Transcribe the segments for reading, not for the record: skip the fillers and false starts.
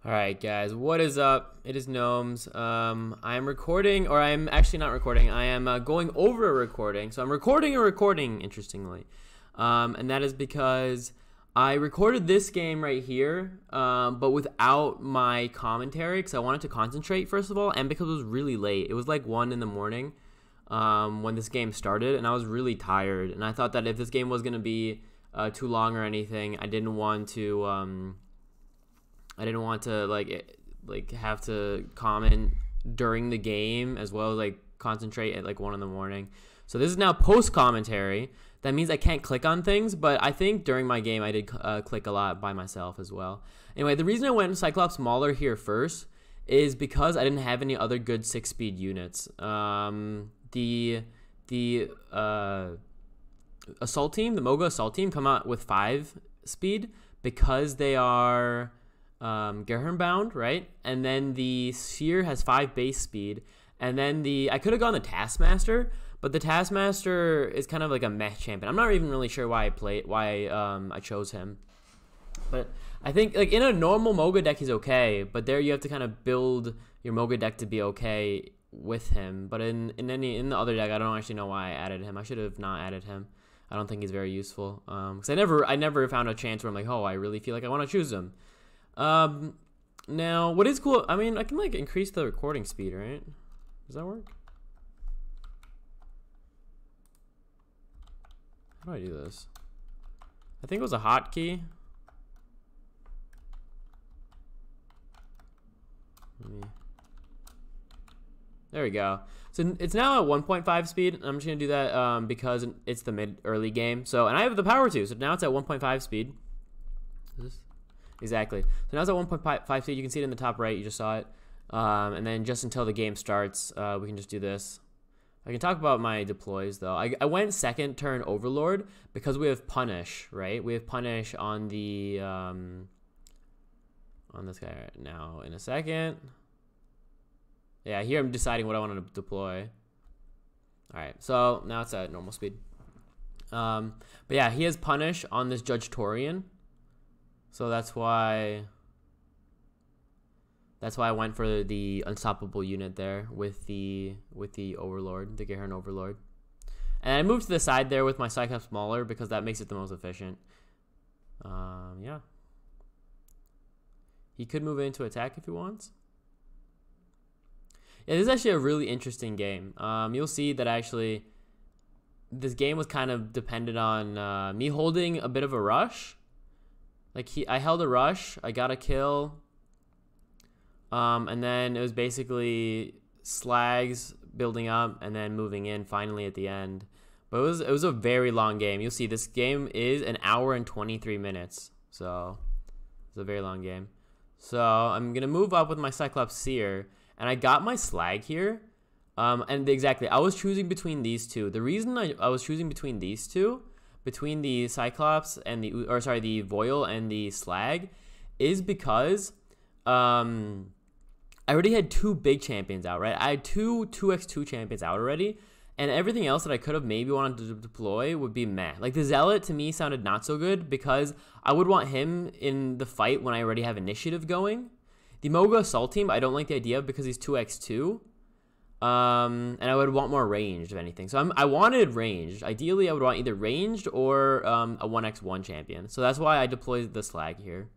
Alright guys, what is up? It is Gnomes. I'm recording, or I'm actually not recording. I am going over a recording. So I'm recording a recording, interestingly. And that is because I recorded this game right here, but without my commentary, because I wanted to concentrate, first of all, and because it was really late. It was like 1 in the morning when this game started, and I was really tired. And I thought that if this game was going to be too long or anything, I didn't want to like have to comment during the game as well as like concentrate at like 1 in the morning. So this is now post commentary. That means I can't click on things, but I think during my game I did click a lot by myself as well. Anyway, the reason I went Cyclops Mauler here first is because I didn't have any other good 6-speed units. The assault team, the Moga assault team, come out with 5 speed because they are Gehern bound, right? And then the Seer has 5 base speed, and then I could have gone the Taskmaster, but the Taskmaster is kind of like a meh champion. I'm not even really sure why I chose him, but I think like in a normal Moga deck he's okay, but there you have to kind of build your Moga deck to be okay with him. But in the other deck, I don't actually know why I added him. I should have not added him. I don't think he's very useful because I never found a chance where I'm like, oh, I really feel like I want to choose him. Now what is cool, I mean, I can like increase the recording speed, right? Does that work? How do I do this? I think it was a hotkey. There we go. So it's now at 1.5 speed. I'm just gonna do that because it's the early game. So, and I have the power to, so now it's at 1.5 speed. Is this? Exactly. So now it's at 1.5 speed. You can see it in the top right. You just saw it. And then just until the game starts, we can just do this. I can talk about my deploys, though. I went second turn Overlord because we have Punish, right? We have Punish on the on this guy right now. In a second. Yeah, here I'm deciding what I want to deploy. All right, so now it's at normal speed. But yeah, he has Punish on this Judge Torian. So that's why I went for the unstoppable unit there with the Overlord, the Gehern Overlord. And I moved to the side there with my Cyclops Mauler because that makes it the most efficient. Yeah. He could move into attack if he wants. Yeah, this is actually a really interesting game. You'll see that actually this game was kind of dependent on me holding a bit of a rush. Like I held a rush, I got a kill, and then it was basically slags building up and then moving in finally at the end. But it was a very long game. You'll see this game is 1 hour and 23 minutes, so it's a very long game. So I'm gonna move up with my Cyclops Seer, and I got my slag here. And exactly, I was choosing between these two. The reason I was choosing between these two, between the Cyclops and the Voil and the Slag, is because I already had 2 big champions out, right? I had 2x2 champions out already, and everything else that I could have maybe wanted to deploy would be meh. Like the Zealot to me sounded not so good because I would want him in the fight when I already have initiative going. The Moga Assault team, I don't like the idea of because he's 2x2. And I would want more ranged, if anything. So I wanted ranged. Ideally, I would want either ranged or a 1x1 champion. So that's why I deployed the Slag here.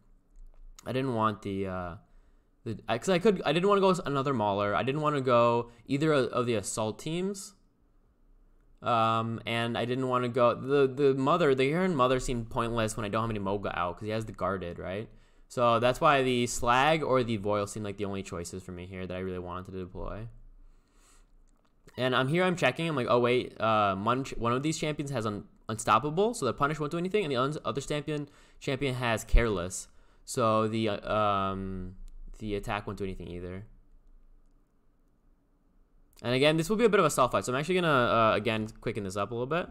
I didn't want because I didn't want to go another Mauler. I didn't want to go either of the assault teams. And I didn't want to go the Gehern Mother seemed pointless when I don't have any Moga out because he has the guarded, right? So that's why the Slag or the Voil seemed like the only choices for me here that I really wanted to deploy. And I'm checking. I'm like, oh wait, one of these champions has unstoppable, so the Punish won't do anything, and the other champion has careless, so the attack won't do anything either. And again, this will be a bit of a self fight, so I'm actually gonna again quicken this up a little bit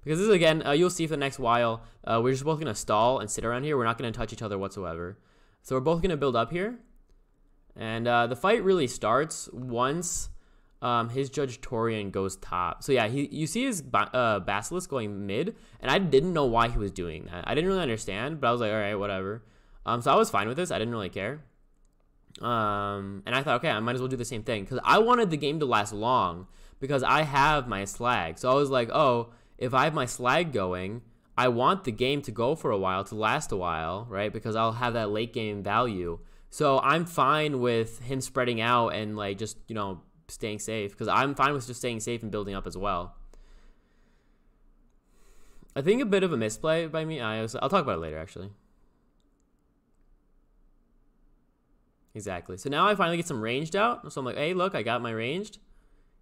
because this is again you'll see for the next while we're just both gonna stall and sit around here. We're not gonna touch each other whatsoever. So we're both gonna build up here, and the fight really starts once his Judge Torian goes top. So yeah, you see his Basilisk going mid, and I didn't know why he was doing that. I didn't really understand, but I was like, all right, whatever. So I was fine with this. I didn't really care. And I thought, okay, I might as well do the same thing because I wanted the game to last long because I have my slag. So I was like, oh, if I have my slag going, I want the game to go for a while, to last a while, right? Because I'll have that late game value. So I'm fine with him spreading out and like just, you know, staying safe because I'm fine with just staying safe and building up as well. I think a bit of a misplay by me. I'll talk about it later, actually. Exactly. So now I finally get some ranged out. So I'm like, hey, look, I got my ranged.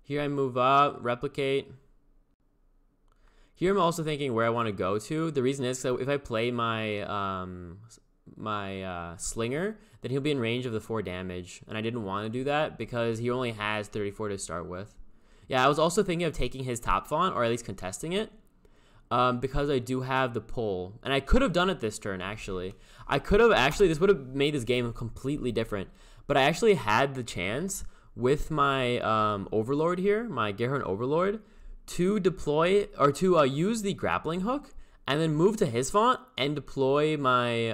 Here I move up, replicate. Here I'm also thinking where I want to go to. The reason is so if I play my slinger, then he'll be in range of the 4 damage. And I didn't want to do that because he only has 34 to start with. Yeah, I was also thinking of taking his top font or at least contesting it. Because I do have the pull. And I could have done it this turn, actually. I could have actually, this would have made this game completely different. But I actually had the chance with my Overlord here, my Gerhard Overlord, to deploy, or to use the grappling hook, and then move to his font and deploy my,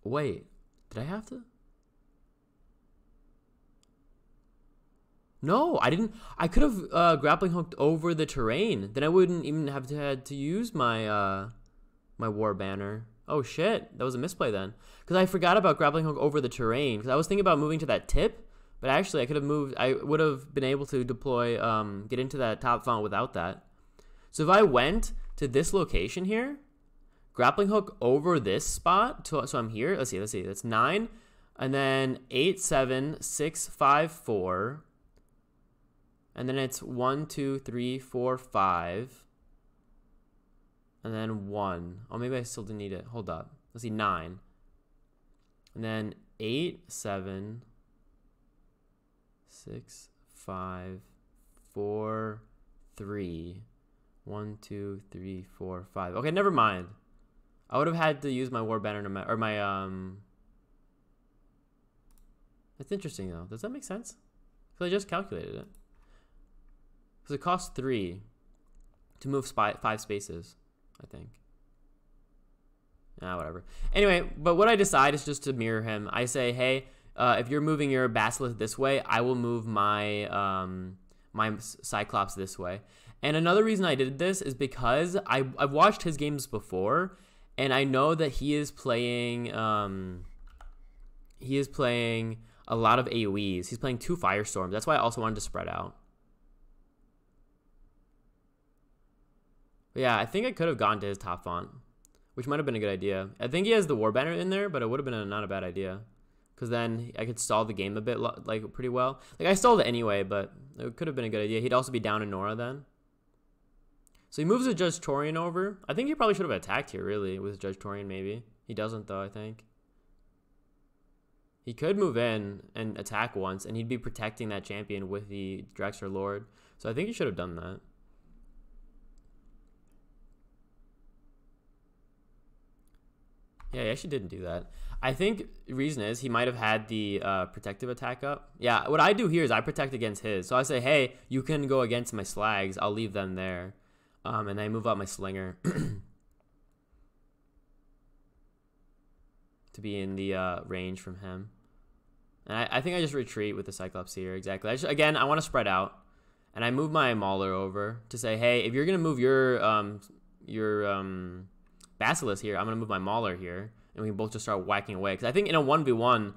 wait, did I have to? No, I didn't. I could have grappling hooked over the terrain. Then I wouldn't even have to use my my war banner. Oh shit, that was a misplay then. Because I forgot about grappling hook over the terrain. Because I was thinking about moving to that tip, but actually I could have moved. I would have been able to deploy, get into that top font without that. So if I went to this location here, grappling hook over this spot. So I'm here. Let's see. That's 9, and then 8, 7, 6, 5, 4. And then it's 1, 2, 3, 4, 5. And then 1. Oh, maybe I still didn't need it. Hold up. Let's see, 9. And then 8, 7, 6, 5, 4, 3. 1, 2, 3, 4, 5. Okay, never mind. I would have had to use my war banner or my That's interesting though. Does that make sense? Because I just calculated it. Because it costs 3 to move 5 spaces, I think. Whatever. Anyway, but what I decide is just to mirror him. I say, hey, if you're moving your Basilisk this way, I will move my my Cyclops this way. And another reason I did this is because I've watched his games before, and I know that he is playing a lot of AoEs. He's playing 2 Firestorms. That's why I also wanted to spread out. But yeah, I think I could have gone to his top font, which might have been a good idea. I think he has the war banner in there, but it would have been not a bad idea, because then I could stall the game a bit, like pretty well. Like I stalled it anyway, but it could have been a good idea. He'd also be down in Nora then. So he moves a Judge Torian over. I think he probably should have attacked here, really, with Judge Torian, maybe. He doesn't, though, I think. He could move in and attack once, and he'd be protecting that champion with the Drexler Lord. So I think he should have done that. Yeah, he actually didn't do that. I think the reason is he might have had the protective attack up. Yeah, what I do here is I protect against his. So I say, hey, you can go against my slags. I'll leave them there. And I move up my slinger to be in the range from him. And I think I just retreat with the Cyclops here. Exactly. Again, I want to spread out. And I move my Mauler over to say, hey, if you're going to move your Basilisk here, I'm going to move my Mauler here. And we can both just start whacking away. Because I think in a 1v1,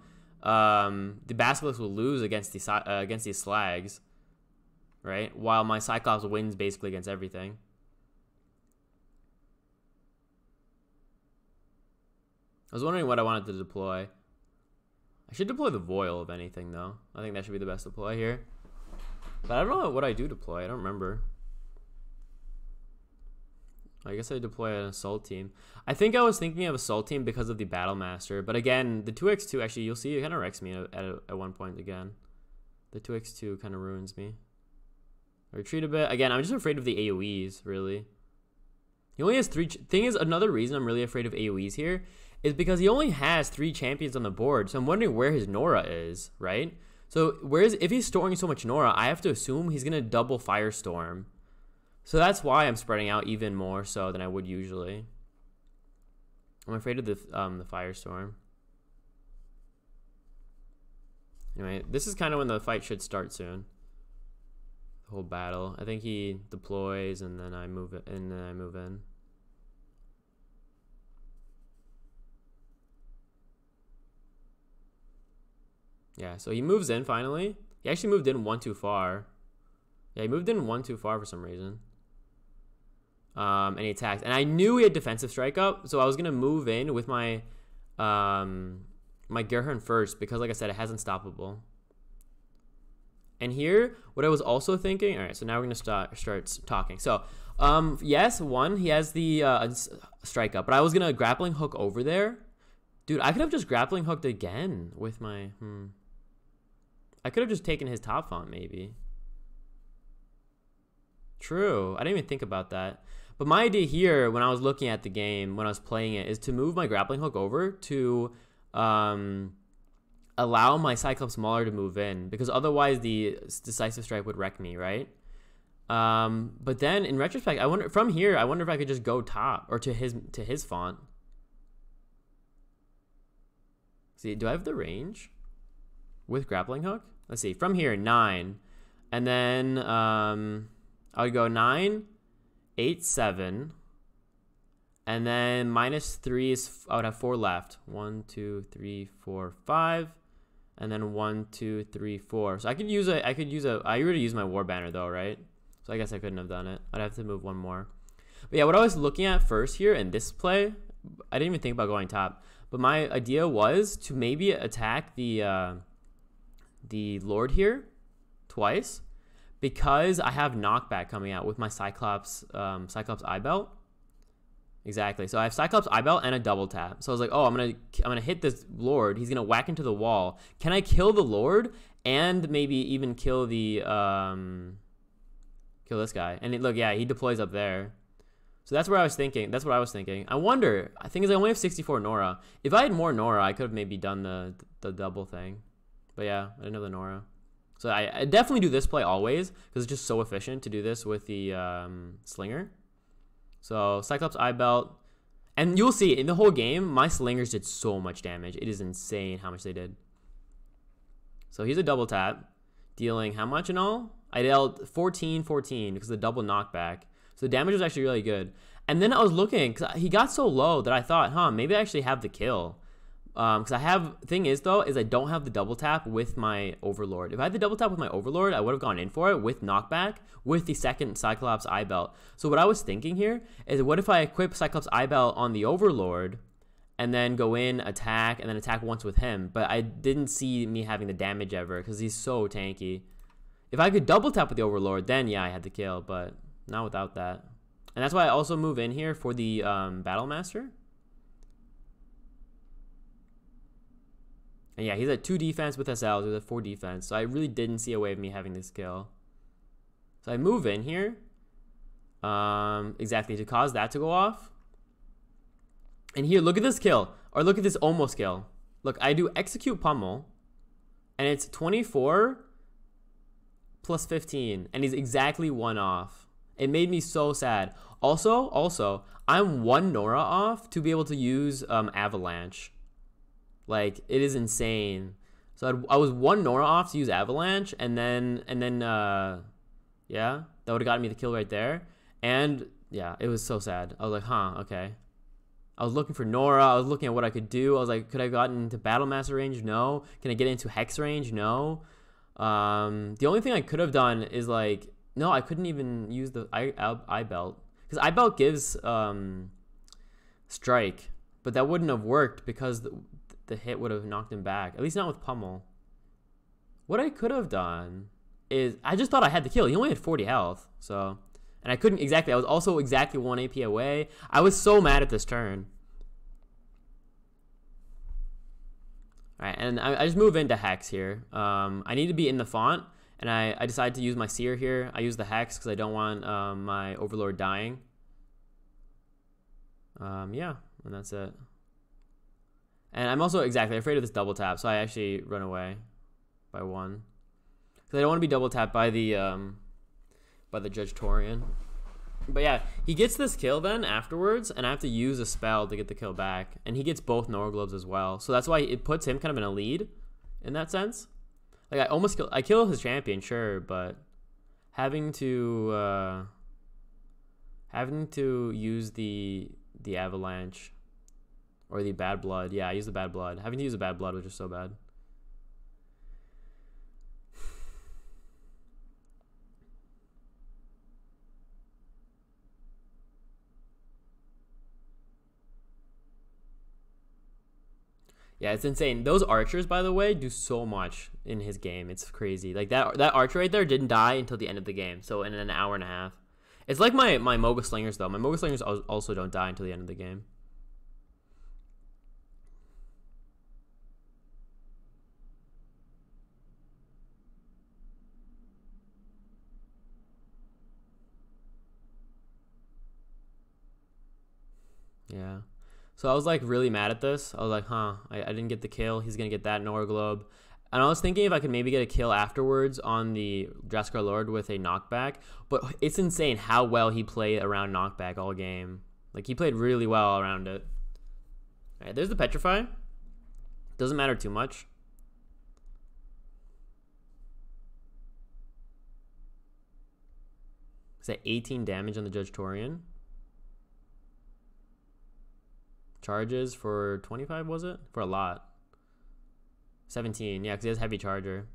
the Basilisk will lose against these Slags. Right? While my Cyclops wins basically against everything. I was wondering what I wanted to deploy. I should deploy the Voil, if anything, though. I think that should be the best deploy here. But I don't know what I do deploy. I don't remember. I guess I deploy an Assault Team. I think I was thinking of Assault Team because of the Battle Master. But again, the 2x2, actually, you'll see it kind of wrecks me at one point again. The 2x2 kind of ruins me. I retreat a bit. Again, I'm just afraid of the AoEs, really. He only has 3... Thing is, another reason I'm really afraid of AoEs here is because he only has 3 champions on the board. So I'm wondering where his Nora is, right? So if he's storing so much Nora, I have to assume he's going to double Firestorm. So that's why I'm spreading out even more so than I would usually. I'm afraid of the firestorm. Anyway, this is kind of when the fight should start soon. The whole battle. I think he deploys and then I move it, and then I move in. Yeah, so he moves in finally. He actually moved in one too far. Yeah, he moved in one too far for some reason. And he attacked. And I knew he had defensive strike up, so I was gonna move in with my my Gerhorn first because, like I said, it has unstoppable. And here, what I was also thinking. All right, so now we're gonna start talking. So, yes, one, he has the strike up, but I was gonna grappling hook over there, dude. I could have just grappling hooked again with my. I could have just taken his top font maybe. True, I didn't even think about that. But my idea here, when I was looking at the game, when I was playing it, is to move my grappling hook over to allow my Cyclops Mauler to move in, because otherwise the decisive strike would wreck me, right? But then in retrospect, I wonder from here, I wonder if I could just go top or to his font. See, do I have the range with grappling hook? Let's see, from here 9, and then I would go 9, 8, 7, and then -3 is I would have 4 left. 1, 2, 3, 4, 5, and then 1, 2, 3, 4. So I already used my war banner though, right? So I guess I couldn't have done it. I'd have to move one more. But yeah, what I was looking at first here in this play, I didn't even think about going top. But my idea was to maybe attack the Lord here twice, because I have knockback coming out with my Cyclops Eye Belt. Exactly. So I have Cyclops Eye Belt and a double tap. So I was like, oh, I'm gonna hit this Lord. He's gonna whack into the wall. Can I kill the Lord and maybe even kill the kill this guy? And look, yeah, he deploys up there. So that's where I was thinking. That's what I was thinking. I wonder. I think I only have 64 Nora. If I had more Nora, I could have maybe done the double thing. But yeah, I didn't have the Nora. So I definitely do this play always because it's just so efficient to do this with the Slinger. So Cyclops Eye Belt. And you'll see in the whole game, my Slingers did so much damage. It is insane how much they did. So here's a double tap, dealing how much in all? I dealt 14 because of the double knockback. So the damage was actually really good. And then I was looking, because he got so low that I thought, maybe I actually have the kill. Because thing is though, is I don't have the double tap with my Overlord. If I had the double tap with my Overlord, I would have gone in for it with knockback with the second Cyclops Eye Belt. So what I was thinking here is, what if I equip Cyclops Eye Belt on the Overlord and then go in, attack, and then attack once with him? But I didn't see me having the damage ever because he's so tanky. If I could double tap with the Overlord, then yeah, I had the kill, but not without that. And that's why I also move in here for the Battle Master. And yeah, he's at 2 defense with SL, he's at 4 defense. So I really didn't see a way of me having this kill. So I move in here. Exactly, to cause that to go off. And here, look at this kill. Or look at this almost kill. Look, I do execute pummel. And it's 24 plus 15. And he's exactly 1 off. It made me so sad. Also, I'm 1 Nora off to be able to use Avalanche. Like, it is insane. So I was 1 Nora off to use Avalanche, and then yeah, that would have gotten me the kill right there. And yeah, it was so sad. I was like, okay. I was looking for Nora. I was looking at what I could do. I was like, could I have gotten into Battle Master range? No. Can I get into Hex range? No. The only thing I could have done is like, no, I couldn't even use the Eye Belt, because Eye Belt gives strike, but that wouldn't have worked because the hit would have knocked him back. At least not with pummel. What I could have done is, I just thought I had the kill. He only had 40 health, so, and I couldn't exactly. I was also exactly 1 AP away. I was so mad at this turn. All right, and I just move into Hex here. I need to be in the font, and I decided to use my Seer here. I use the Hex because I don't want my Overlord dying. Yeah, and that's it. And I'm also exactly afraid of this double tap, so I actually run away by 1 because I don't want to be double tapped by the Judge Torian. But yeah, he gets this kill then afterwards, and I have to use a spell to get the kill back. And he gets both Nora globes as well. So that's why it puts him kind of in a lead in that sense. Like I kill his champion, sure, but having to use the avalanche or the bad blood. Yeah, I use the bad blood. Having to use the bad blood, which is so bad. Yeah, it's insane. Those archers, by the way, do so much in his game. It's crazy. Like that archer right there didn't die until the end of the game. So in an hour and a half. It's like my Moga Slingers, though. My Moga Slingers also don't die until the end of the game. Yeah. So I was like really mad at this. I was like, I didn't get the kill. He's going to get that Nora Globe. And I was thinking if I could maybe get a kill afterwards on the Draskar Lord with a knockback. But it's insane how well he played around knockback all game. Like, he played really well around it. All right, there's the Petrify. Doesn't matter too much. Is that 18 damage on the Judge Torian? Charges for 25, was it? For a lot. 17, yeah, because he has heavy charger.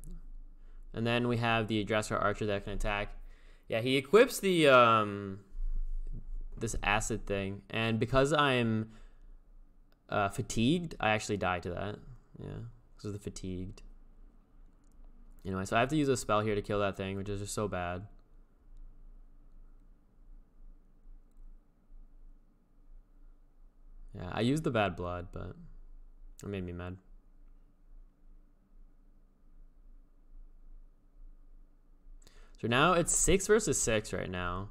And then we have the Draskar Archer that can attack. Yeah, he equips the this acid thing, and because I'm fatigued, I actually die to that. Yeah, because of the fatigued. Anyway, so I have to use a spell here to kill that thing, which is just so bad. Yeah, I used the bad blood, but it made me mad. So now it's 6 versus 6 right now.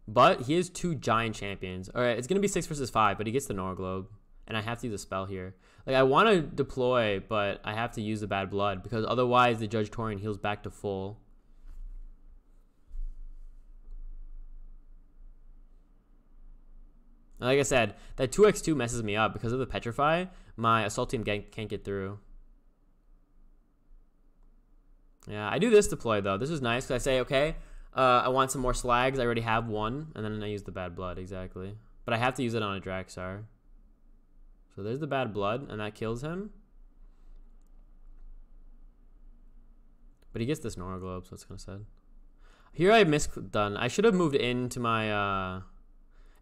But he has 2 giant champions. Alright, it's going to be 6 versus 5, but he gets the Nora Globe. And I have to use a spell here. Like, I want to deploy, but I have to use the bad blood, because otherwise the Judge Torian heals back to full. Like I said, that 2x2 messes me up because of the Petrify. My assault team can't get through. Yeah, I do this deploy though. This is nice because I say, okay, I want some more slags. I already have one, and then I use the bad blood, exactly. But I have to use it on a Draxar. So there's the bad blood, and that kills him. But he gets this Nora Globe, so it's kind of sad. Here I misdone. I should have moved into my...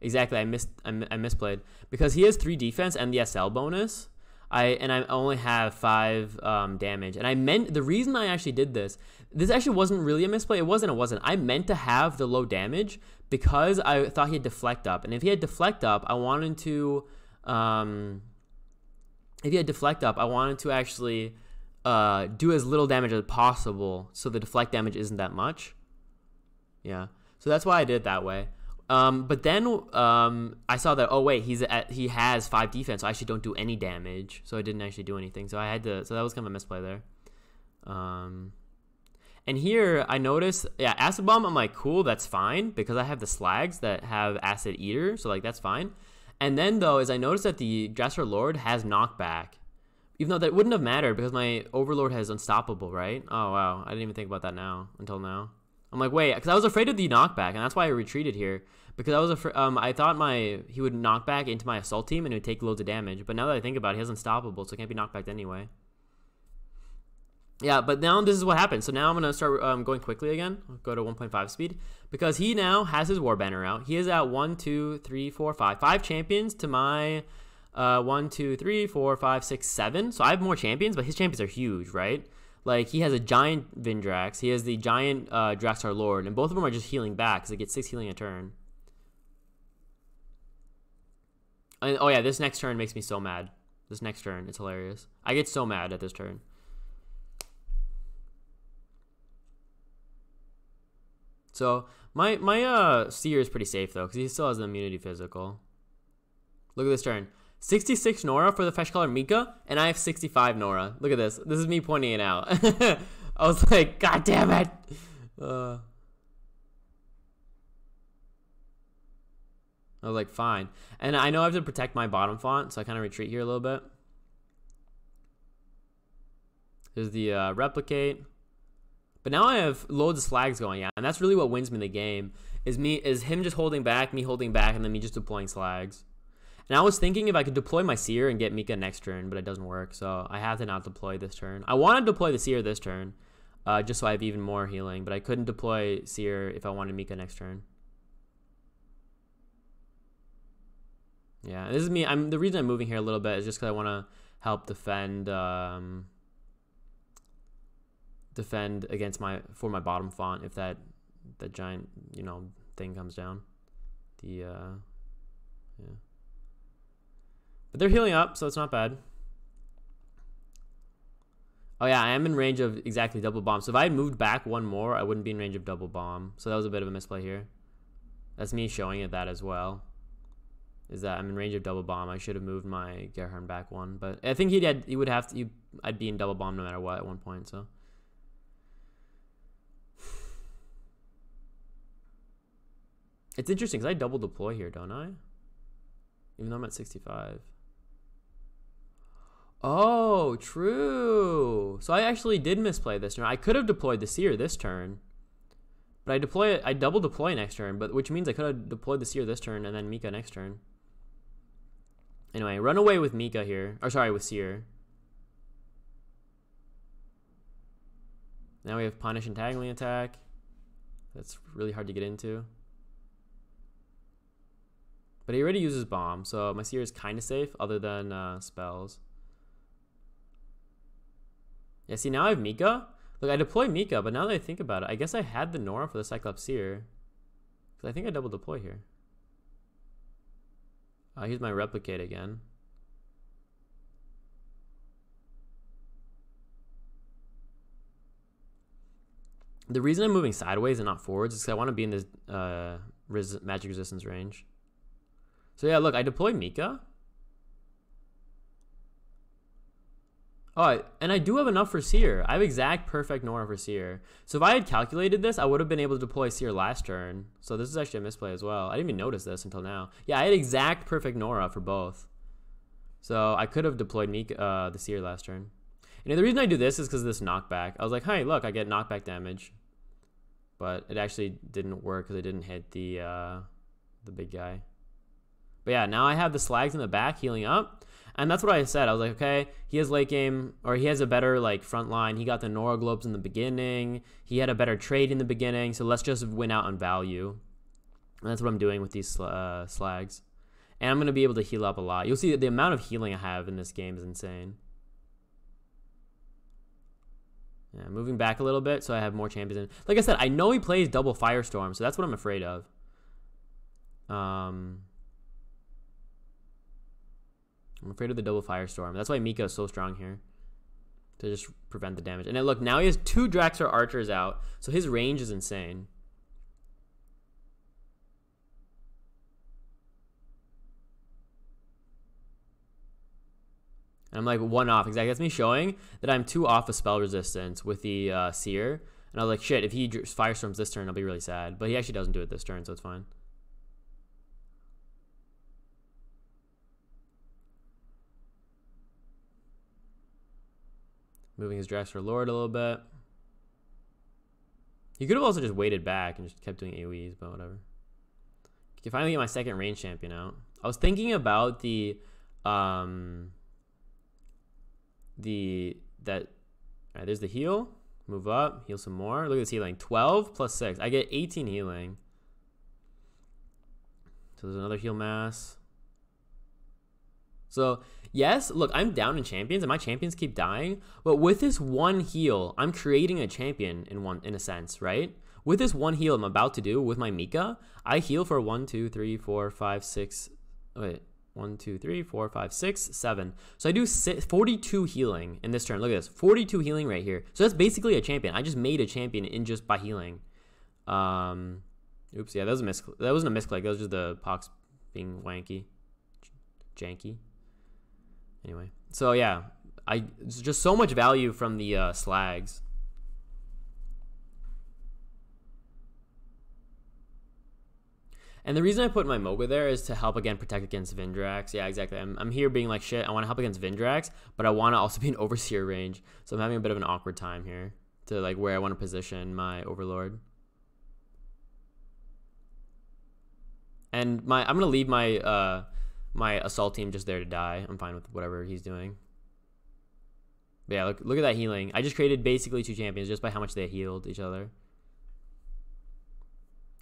Exactly, I misplayed. Because he has 3 defense and the SL bonus. I only have 5 damage. And I meant... The reason I actually did this... This actually wasn't really a misplay. It wasn't. I meant to have the low damage because I thought he had Deflect up. And if he had Deflect up, I wanted to... if he had Deflect up, I wanted to actually do as little damage as possible so the Deflect damage isn't that much. Yeah. So that's why I did it that way. But then I saw that, oh wait, he has 5 defense, so I actually don't do any damage. So I didn't actually do anything. So so that was kind of a misplay there. And here I noticed, yeah, Acid Bomb, I'm like, cool, that's fine, because I have the Slags that have Acid Eater, so like that's fine. And then though, is I noticed that the Draskar Lord has knockback. Even though that wouldn't have mattered because my Overlord has Unstoppable, right? Oh wow, I didn't even think about that until now. I'm like, wait, because I was afraid of the knockback, and that's why I retreated here. Because I was I thought he would knock back into my assault team and it would take loads of damage. But now that I think about it, he has Unstoppable, so it can't be knocked back anyway. Yeah, but now this is what happens. So now I'm going to start going quickly again. I'll go to 1.5 speed. Because he now has his War Banner out. He is at 1, 2, 3, 4, 5. 5 champions to my 1, 2, 3, 4, 5, 6, 7. So I have more champions, but his champions are huge, right? Like, he has a giant Vindrax. He has the giant Draxar Lord. And both of them are just healing back because they get 6 healing a turn. And, oh yeah, this next turn makes me so mad. This next turn, it's hilarious. I get so mad at this turn. So my Seer is pretty safe though, because he still has an immunity physical. Look at this turn. 66 Nora for the Fresh Color Mika, and I have 65 Nora. Look at this. This is me pointing it out. I was like, God damn it. I was like, fine. And I know I have to protect my bottom font, so I kind of retreat here a little bit. There's the replicate. But now I have loads of slags going out, and that's really what wins me the game, is him just holding back, me holding back, and then me just deploying slags. And I was thinking if I could deploy my seer and get Mika next turn, but it doesn't work, so I have to not deploy this turn. I want to deploy the seer this turn, just so I have even more healing, but I couldn't deploy seer if I wanted Mika next turn. Yeah, this is me. The reason I'm moving here a little bit is just because I want to help defend against for my bottom font if that giant thing comes down. Yeah. But they're healing up, so it's not bad. Oh yeah, I am in range of exactly double bomb. So if I had moved back one more, I wouldn't be in range of double bomb. So that was a bit of a misplay here. That's me showing it that as well. Is that I'm in range of double bomb. I should have moved my Gerhardt back one, but I think he would have to. I'd be in double bomb no matter what at one point. So it's interesting because I double deploy here, don't I? Even though I'm at 65. Oh, true. So I actually did misplay this turn. I could have deployed the seer this turn, but I double deploy next turn, which means I could have deployed the seer this turn and then Mika next turn. Anyway, run away with Mika here. Or sorry, with seer. Now we have punish and tangling attack. That's really hard to get into. But he already uses bomb, so my seer is kind of safe other than spells. Yeah, see, now I have Mika. Look, I deploy Mika, but now that I think about it, I guess I had the Nora for the Cyclops seer. Because I think I double deploy here. Here's my replicate again. The reason I'm moving sideways and not forwards is because I want to be in this magic resistance range. So yeah, look, I deploy Mika. Oh, and I do have enough for seer. I have exact perfect Nora for seer. So if I had calculated this, I would have been able to deploy seer last turn. So this is actually a misplay as well. I didn't even notice this until now. Yeah, I had exact perfect Nora for both. So I could have deployed the seer last turn. And the reason I do this is because of this knockback. I was like, hey, look, I get knockback damage. But it actually didn't work because I didn't hit the big guy. But yeah, now I have the slags in the back healing up. And that's what I said. I was like, okay, he has late game, or he has a better front line. He got the Nora globes in the beginning. He had a better trade in the beginning. So let's just win out on value. And that's what I'm doing with these slags. And I'm going to be able to heal up a lot. You'll see that the amount of healing I have in this game is insane. Yeah, moving back a little bit so I have more champions in. Like I said, I know he plays double Firestorm, so that's what I'm afraid of. I'm afraid of the double Firestorm. That's why Mika is so strong here, to just prevent the damage. And then look, now he has 2 Draxar archers out, so his range is insane. And I'm like 1 off. Exactly. That's me showing that I'm 2 off of spell resistance with the seer. And I was like, shit, if he Firestorms this turn, I'll be really sad. But he actually doesn't do it this turn, so it's fine. Moving his Draxar Lord a little bit. He could have also just waited back and just kept doing AoEs, but whatever. I can finally get my second range champion out. I was thinking about alright, there's the heal. Move up, heal some more. Look at this healing. 12 plus 6. I get 18 healing. So there's another heal mass. So yes, look, I'm down in champions and my champions keep dying, but with this 1 heal, I'm creating a champion in a sense, right? With this 1 heal I'm about to do with my Mika, I heal for 1, 2, 3, 4, 5, 6. Wait, 1, 2, 3, 4, 5, 6, 7. So I do 42 healing in this turn. Look at this, 42 healing right here. So that's basically a champion. I just made a champion in just by healing. Oops, yeah, that wasn't a misclick. That was just the Pox being janky. Anyway, so yeah, it's just so much value from the slags. And the reason I put my Moga there is to help, again, protect against Vindrax. Yeah, exactly. I'm here being like, shit, I want to help against Vindrax, but I want to also be in Overseer range. So I'm having a bit of an awkward time here to like where I want to position my Overlord. And I'm going to leave my my Assault team just there to die. I'm fine with whatever he's doing. But yeah, look at that healing. I just created basically 2 champions just by how much they healed each other.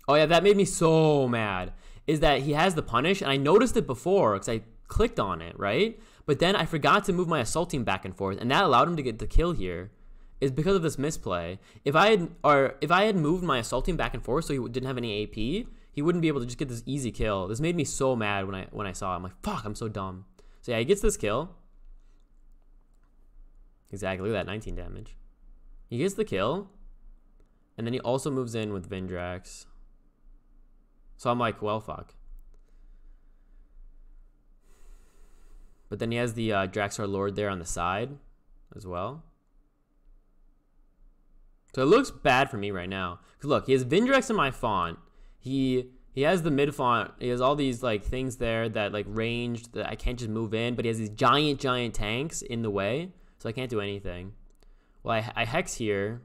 Oh yeah, that made me so mad. Is that he has the punish, and I noticed it before because I clicked on it, right? But then I forgot to move my Assault team back and forth, and that allowed him to get the kill here. Is because of this misplay. If I had moved my Assault team back and forth so he didn't have any AP, he wouldn't be able to just get this easy kill. This made me so mad when I saw it. I'm like, fuck, I'm so dumb. So yeah, he gets this kill. Exactly, look at that, 19 damage. He gets the kill, and then he also moves in with Vindrax. So I'm like, well, fuck. But then he has the Draxar Lord there on the side as well. So it looks bad for me right now. Because look, he has Vindrax in my font. He has the mid font. He has all these like things there that like ranged that I can't just move in. But he has these giant tanks in the way. So I can't do anything. Well, I hex here.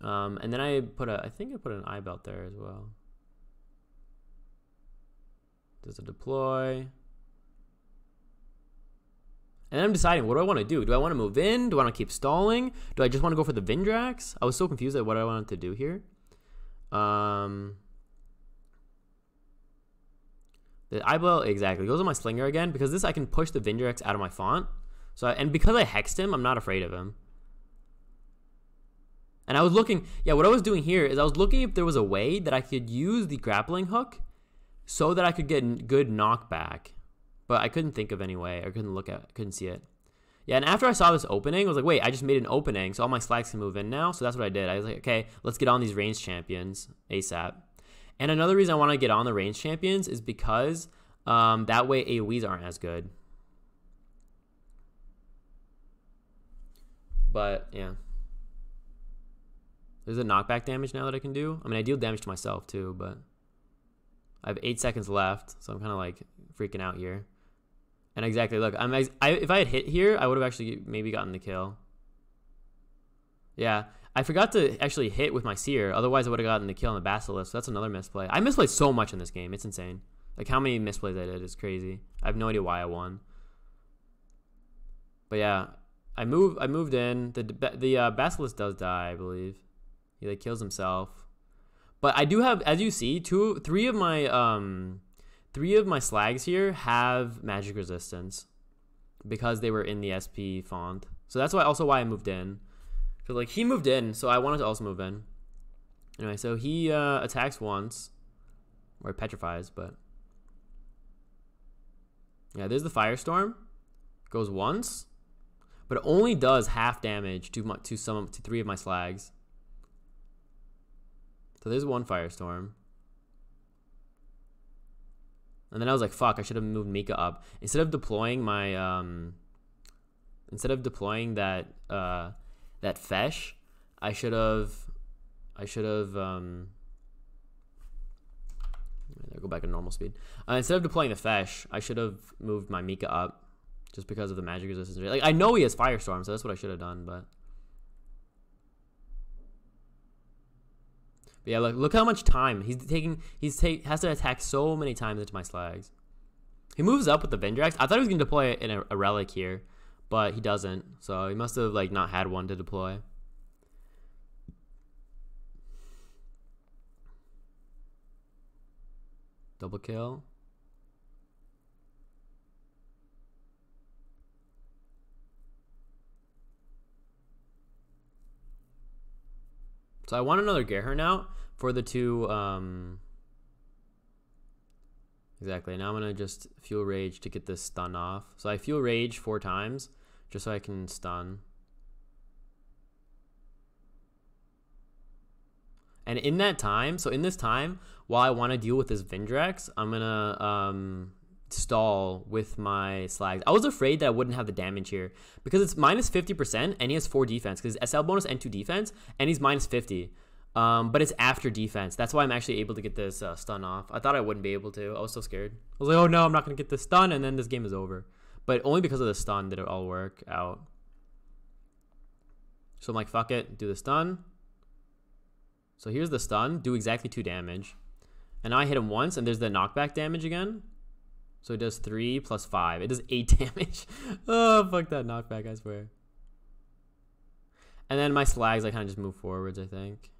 And then I think I put an eye belt there as well. Does a deploy. And then I'm deciding, what do I want to do? Do I want to move in? Do I want to keep stalling? Do I just want to go for the Vindrax? I was so confused at what I wanted to do here. The eyeball, exactly. Goes on my Slinger again, because this I can push the Vindrax out of my font. And because I hexed him, I'm not afraid of him. And I was looking, yeah, what I was doing here is I was looking if there was a way that I could use the grappling hook so that I could get good knockback. But I couldn't think of any way. I couldn't see it. Yeah, and after I saw this opening, I was like, wait, I just made an opening, so all my slags can move in now. So that's what I did. I was like, okay, let's get on these ranged champions ASAP. And another reason I want to get on the ranged champions is because that way AoEs aren't as good. But, yeah. There's a knockback damage now that I can do. I mean, I deal damage to myself, too, but I have 8 seconds left, so I'm kind of, like, freaking out here. And exactly, look, if I had hit here, I would have actually maybe gotten the kill. Yeah, I forgot to actually hit with my Seer. Otherwise, I would have gotten the kill on the Basilisk. So that's another misplay. I misplayed so much in this game. It's insane. Like, how many misplays I did is crazy. I have no idea why I won. But, yeah. I moved in. The Basilisk does die, I believe. He like kills himself. But I do have, as you see, three of my slags here have magic resistance because they were in the SP font. So that's why I moved in. So like he moved in, so I wanted to also move in. Anyway, so he attacks once, or petrifies, but yeah, there's the Firestorm. Goes once. But it only does half damage to 3 of my slags. So there's one Firestorm. And then I was like, fuck, I should have moved Mika up. Instead of deploying my that Fesh, I should have go back to normal speed. Instead of deploying the Fesh, I should have moved my Mika up. Just because of the magic resistance. Like, I know he has Firestorm, so that's what I should have done, but yeah, look how much time has to attack so many times into my slags. He moves up with the Vindrax. I thought he was gonna deploy in a relic here, but he doesn't. So he must have like not had one to deploy. Double kill. So I want another Gerher now for the 2. Exactly. Now I'm going to just Fuel Rage to get this stun off. So I Fuel Rage 4 times just so I can stun. And in that time, so in this time, while I want to deal with this Vindrax, I'm going to stall with my slags. I was afraid that I wouldn't have the damage here because it's minus 50% and he has 4 defense because SL bonus and 2 defense and he's minus 50. But it's after defense. That's why I'm actually able to get this stun off. I thought I wouldn't be able to. I was so scared. I was like, oh no, I'm not going to get this stun, and then this game is over. But only because of the stun did it all work out. So I'm like, fuck it, do the stun. So here's the stun, do exactly 2 damage. And now I hit him once, and there's the knockback damage again. So it does 3 plus 5. It does 8 damage. Oh, fuck that knockback, I swear. And then my slags, I kind of just move forwards, I think.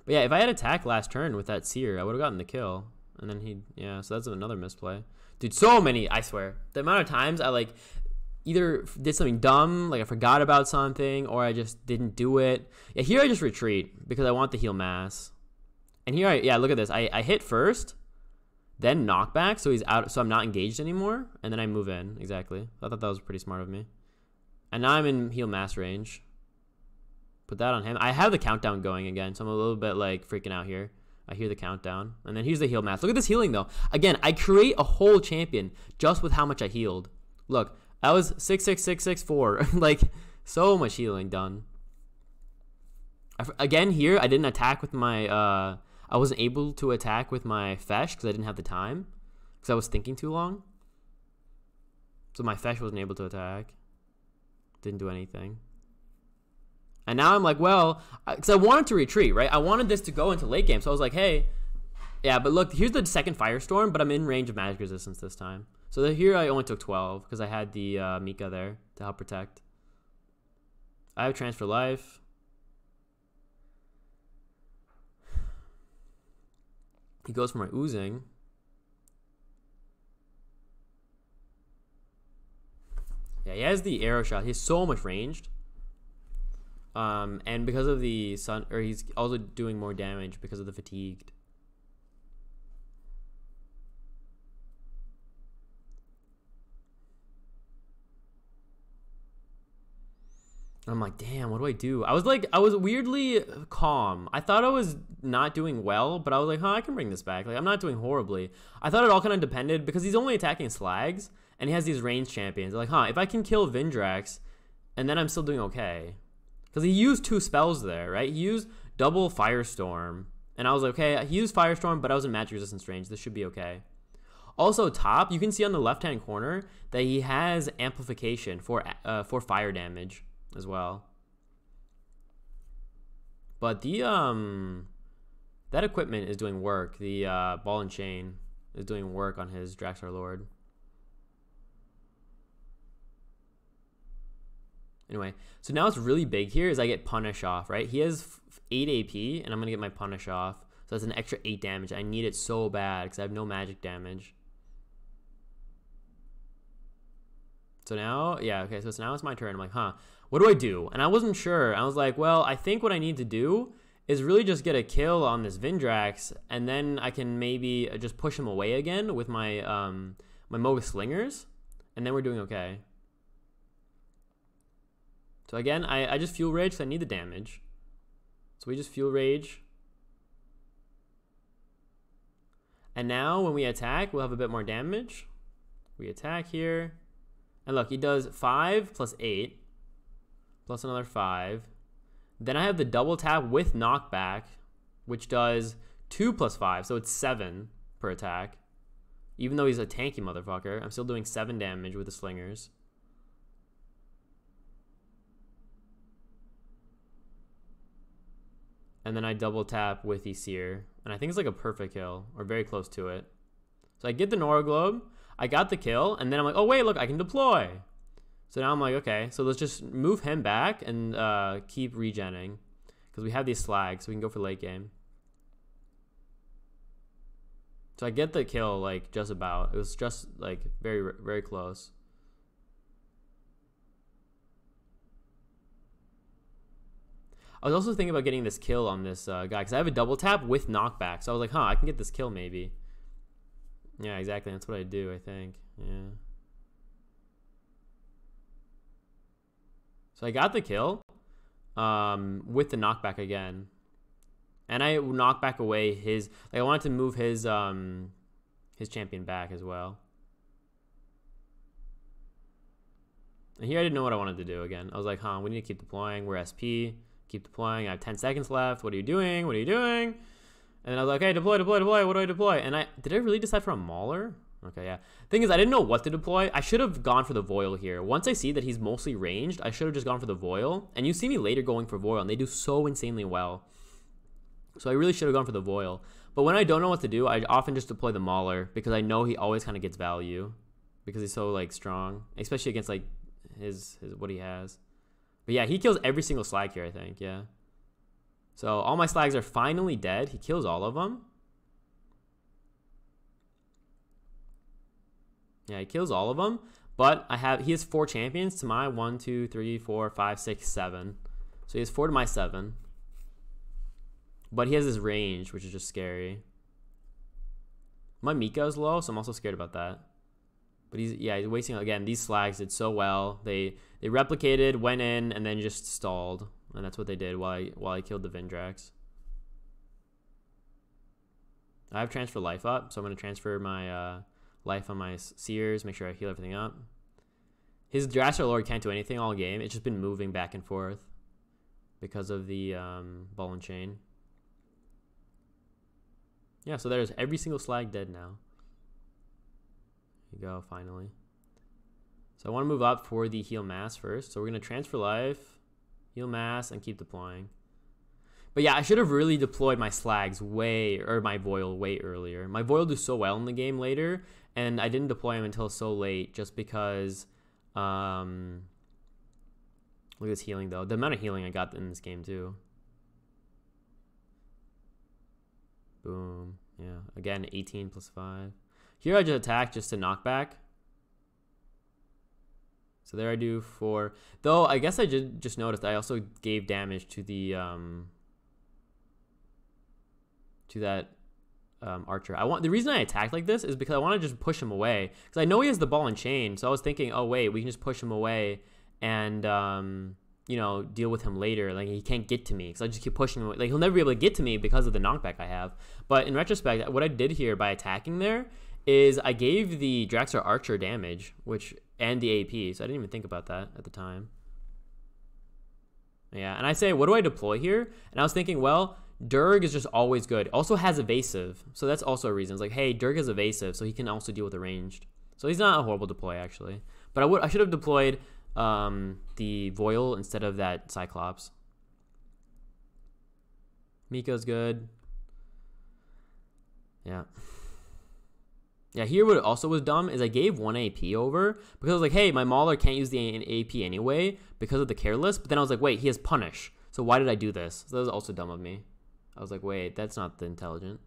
But yeah, if I had attacked last turn with that seer, I would have gotten the kill. And then yeah, so that's another misplay. Dude, so many, I swear. The amount of times I like either did something dumb, like I forgot about something, or I just didn't do it. Yeah, here I just retreat because I want the heal mass. And here yeah, look at this. I hit first, then knockback, so he's out, so I'm not engaged anymore, and then I move in. Exactly. I thought that was pretty smart of me. And now I'm in heal mass range. Put that on him. I have the countdown going again, so I'm a little bit like freaking out here. I hear the countdown. And then here's the heal mass. Look at this healing though. Again, I create a whole champion just with how much I healed. Look, that was 66664. Like, so much healing done. Again, here, I didn't attack with my, I wasn't able to attack with my Fesh because I didn't have the time. Because I was thinking too long. So my Fesh wasn't able to attack. Didn't do anything. And now I'm like, well, because I wanted to retreat, right? I wanted this to go into late game. So I was like, hey, yeah, but look, here's the second Firestorm, but I'm in range of magic resistance this time. So here I only took 12 because I had the Mika there to help protect. I have transfer life. He goes for my oozing. Yeah, he has the arrow shot. He's so much ranged. And because of the sun, or he's also doing more damage because of the fatigued. I'm like, damn, what do I do? I was weirdly calm. I thought I was not doing well, but I was like, huh, I can bring this back. Like, I'm not doing horribly. I thought it all kind of depended because he's only attacking slags and he has these ranged champions. Like, huh, if I can kill Vindrax and then I'm still doing okay. Because he used 2 spells there, right? He used double Firestorm. And I was like, okay, he used Firestorm, but I was in magic resistance range. This should be okay. Also, top, you can see on the left-hand corner that he has amplification for fire damage as well. But the that equipment is doing work. The ball and chain is doing work on his Draxar Lord. Anyway, so now it's really big here is I get punish off, right? He has 8 AP and I'm gonna get my punish off. So that's an extra 8 damage. I need it so bad because I have no magic damage. So now, yeah, okay, so now it's my turn. I'm like, huh, what do I do? And I wasn't sure. I was like, well, I think what I need to do is really just get a kill on this Vindrax, and then I can maybe just push him away again with my my Moga Slingers, and then we're doing okay. So again, I just Fuel Rage because I need the damage. So we just Fuel Rage. And now when we attack, we'll have a bit more damage. We attack here. And look, he does 5 plus 8. Plus another 5. Then I have the double tap with knockback, which does 2 plus 5. So it's 7 per attack. Even though he's a tanky motherfucker, I'm still doing 7 damage with the slingers. And then I double tap with the Seer. And I think it's like a perfect kill, or very close to it. So I get the Nora Globe, I got the kill, and then I'm like, oh wait, look, I can deploy. So now I'm like, okay, so let's just move him back and keep regenning. Because we have these slags, so we can go for late game. So I get the kill, like, just about. It was just, like, very, very close. I was also thinking about getting this kill on this guy, because I have a double tap with knockback. So I was like, huh, I can get this kill maybe. Yeah, exactly. That's what I do, I think. Yeah. So I got the kill with the knockback again. And I knocked back away his... Like, I wanted to move his champion back as well. And here I didn't know what I wanted to do again. I was like, huh, we need to keep deploying. We're SP. Keep deploying. I have 10 seconds left. What are you doing? What are you doing? And then I was like, okay, deploy, deploy, deploy. What do I deploy? And did I really decide for a Mauler? Okay, yeah. Thing is, I didn't know what to deploy. I should have gone for the Voil here. Once I see that he's mostly ranged, I should have just gone for the Voil. And you see me later going for Voil, and they do so insanely well. So I really should have gone for the Voil. But when I don't know what to do, I often just deploy the Mauler because I know he always kind of gets value because he's so like strong, especially against like his what he has. But yeah, he kills every single slag here, I think. Yeah. So all my slags are finally dead. He kills all of them. Yeah, he kills all of them. But he has 4 champions to my 1, 2, 3, 4, 5, 6, 7. So he has 4 to my 7. But he has his range, which is just scary. My Mika is low, so I'm also scared about that. But he's wasting, again, these slags did so well. They replicated, went in, and then just stalled. And that's what they did while I killed the Vindrax. I have transfer life up, so I'm going to transfer my life on my Seers, make sure I heal everything up. His Drastar Lord can't do anything all game. It's just been moving back and forth because of the ball and chain. Yeah, so there's every single slag dead now. There you go, finally. So I want to move up for the heal mass first. So we're going to transfer life, heal mass, and keep deploying. But yeah, I should have really deployed my slags my Voil way earlier. My Voil do so well in the game later, and I didn't deploy him until so late just because... look at this healing, though. The amount of healing I got in this game, too. Boom. Yeah. Again, 18 plus 5. Here I just attack just to knock back. So there I do 4. Though I guess I just noticed I also gave damage to the archer. The reason I attacked like this is because I want to just push him away because I know he has the ball and chain. So I was thinking, oh wait, we can just push him away and you know, deal with him later. Like he can't get to me because I just keep pushing him away. Like he'll never be able to get to me because of the knockback I have. But in retrospect, what I did here by attacking there is I gave the Draxar Archer damage, and the AP. So I didn't even think about that at the time. Yeah, and I say, what do I deploy here? And I was thinking, well, Durg is just always good. Also has evasive, so that's also a reason. It's like, hey, Durg is evasive, so he can also deal with the ranged. So he's not a horrible deploy actually. But I should have deployed the Voil instead of that Cyclops. Miko's good. Yeah. Yeah, here what also was dumb is I gave 1 AP over because I was like, hey, my Mauler can't use the AP anyway because of the Careless. But then I was like, wait, he has Punish. So why did I do this? So that was also dumb of me. I was like, wait, that's not the intelligent.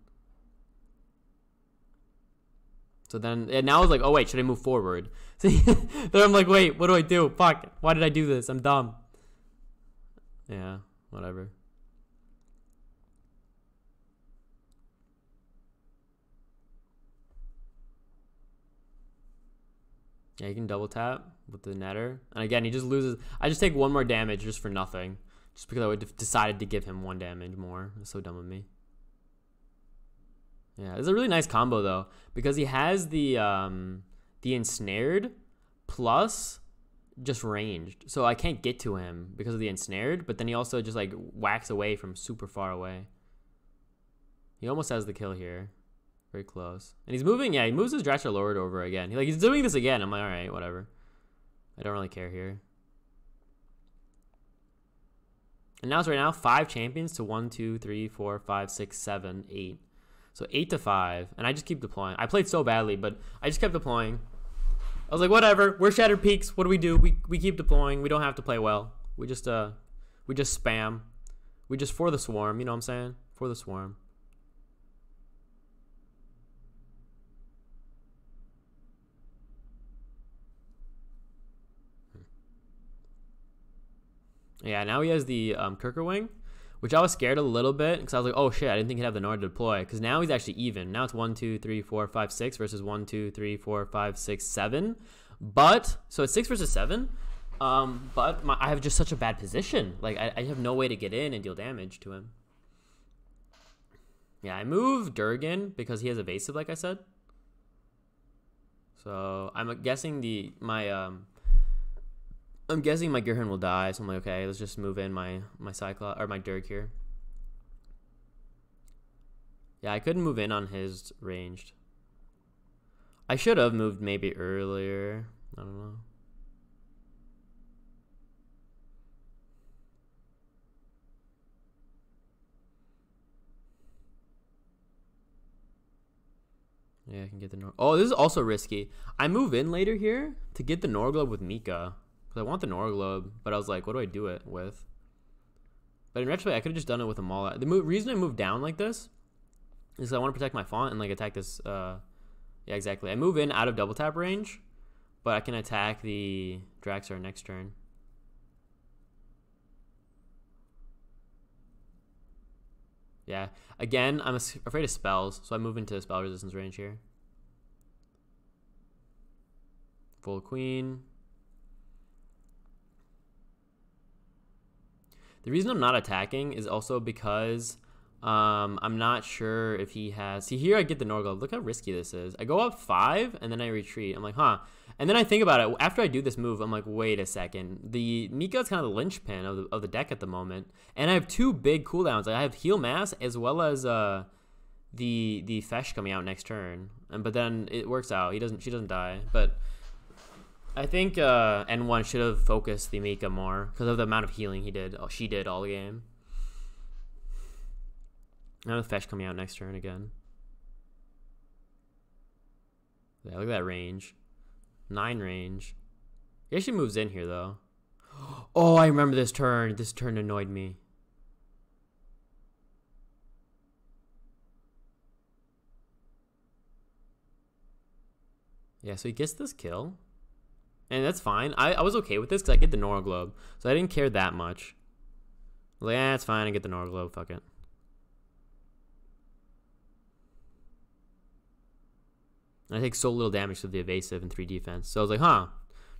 So then, and now I was like, oh wait, should I move forward? So then I'm like, wait, what do I do? Fuck, why did I do this? I'm dumb. Yeah, whatever. Yeah, you can double tap with the netter. And again, he just loses. I just take 1 more damage just for nothing. Just because I would have decided to give him 1 damage more. It's so dumb of me. Yeah, it's a really nice combo though. Because he has the ensnared plus just ranged. So I can't get to him because of the ensnared. But then he also just like whacks away from super far away. He almost has the kill here. Very close. And he's moving, yeah, he moves his Drastar Lord over again. He's doing this again. I'm like, alright, whatever. I don't really care here. And now it's right now 5 champions to 1, 2, 3, 4, 5, 6, 7, 8. So 8 to 5. And I just keep deploying. I played so badly, but I just kept deploying. I was like, whatever. We're Shattered Peaks. What do? We keep deploying. We don't have to play well. We just spam. We just for the swarm, you know what I'm saying? For the swarm. Yeah, now he has the Kirkerwing, which I was scared a little bit because I was like, oh shit, I didn't think he'd have the Nord to deploy. Because now he's actually even. Now it's 1, 2, 3, 4, 5, 6 versus 1, 2, 3, 4, 5, 6, 7. But, so it's 6 versus 7. But I have just such a bad position. Like, I have no way to get in and deal damage to him. Yeah, I move Durgan because he has evasive, like I said. So I'm guessing my I'm guessing my Gurhan will die, so I'm like, okay, let's just move in my Cyclops or my Dirk here. Yeah, I couldn't move in on his ranged. I should have moved maybe earlier. I don't know. Yeah, I can get the Nor. Oh, this is also risky. I move in later here to get the Norglobe with Mika. Because I want the Norglobe, but I was like, what do I do it with? But in retrospect, I could have just done it with a Maul. The reason I moved down like this is I want to protect my font and like attack this. Yeah, exactly. I move in out of double tap range, but I can attack the Draxar next turn. Yeah. Again, I'm afraid of spells, so I move into spell resistance range here. Full Queen. The reason I'm not attacking is also because I'm not sure if he has... See, here I get the Norglobe. Look how risky this is. I go up 5, and then I retreat. I'm like, huh. And then I think about it. After I do this move, I'm like, wait a second. The Mika's kind of the linchpin of the deck at the moment. And I have 2 big cooldowns. I have Heal Mass as well as the Fesh coming out next turn. But then it works out. She doesn't die. But I think N1 should have focused the Mika more because of the amount of healing she did all game. Now the Fesh coming out next turn again. Yeah, look at that range. 9 range. He actually moves in here though. Oh, I remember this turn. This turn annoyed me. Yeah, so he gets this kill. And that's fine. I was okay with this because I get the Norglobe. So I didn't care that much. Like, yeah, it's fine. I get the Norglobe. Fuck it. And I take so little damage to the evasive and 3 defense. So I was like, huh.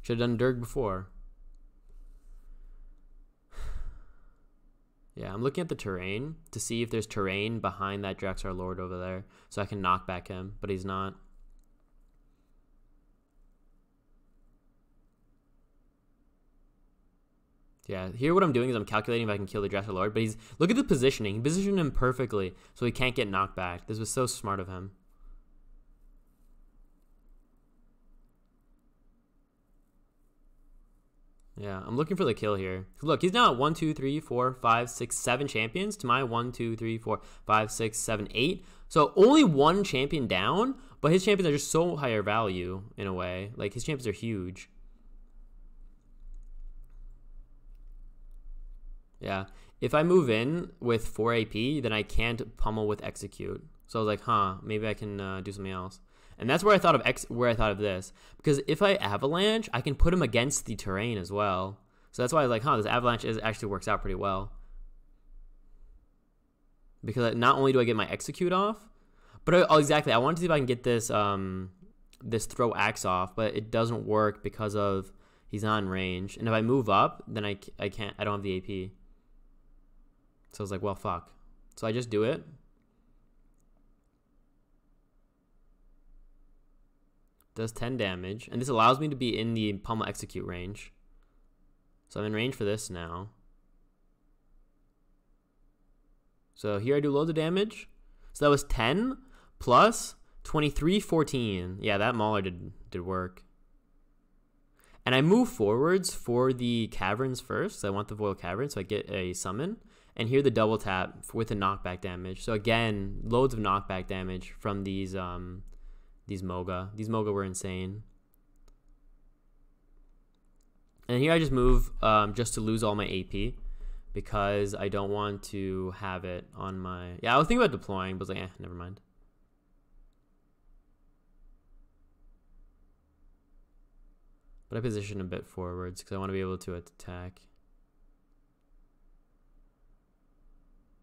Should have done Dirk before. Yeah, I'm looking at the terrain to see if there's terrain behind that Draxar Lord over there. So I can knock back him. But he's not. Yeah, here what I'm doing is I'm calculating if I can kill the Draxar Lord, but look at the positioning. He positioned him perfectly, so he can't get knocked back. This was so smart of him. Yeah, I'm looking for the kill here. Look, he's now at 1, 2, 3, 4, 5, 6, 7 champions to my 1, 2, 3, 4, 5, 6, 7, 8. So only 1 champion down, but his champions are just so higher value in a way. Like, his champions are huge. Yeah, if I move in with 4 AP, then I can't pummel with execute. So I was like, huh, maybe I can do something else. And that's where I thought of this, because if I avalanche, I can put him against the terrain as well. So that's why I was like, huh, this avalanche actually works out pretty well. Because not only do I get my execute off, but exactly, I wanted to see if I can get this this throw axe off, but it doesn't work because of he's not in range. And if I move up, then I don't have the AP. So I was like, well, fuck. So I just do it. Does 10 damage. And this allows me to be in the pummel execute range. So I'm in range for this now. So here I do loads of damage. So that was 10 plus 23, 14. Yeah, that Mauler did work. And I move forwards for the caverns first. So I want the Void Cavern, so I get a summon. And here the double tap with the knockback damage. So again, loads of knockback damage from these Moga. These Moga were insane. And here I just move just to lose all my AP because I don't want to have it on my... Yeah, I was thinking about deploying, but I was like, never mind. But I position a bit forwards because I want to be able to attack.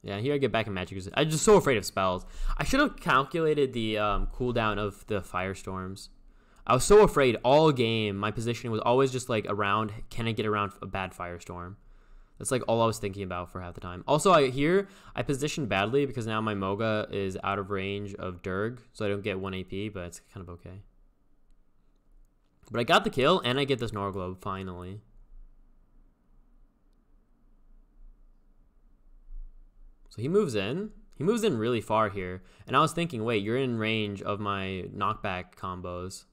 Yeah, here I get back in Magic. I'm just so afraid of spells. I should have calculated the cooldown of the Firestorms. I was so afraid all game. My positioning was always just like around, can I get around a bad Firestorm? That's like all I was thinking about for half the time. Also, I positioned badly because now my Moga is out of range of Durg, so I don't get 1 AP, but it's kind of okay. But I got the kill, and I get this Norglobe finally. So he moves in. He moves in really far here. And I was thinking, wait, you're in range of my knockback combos.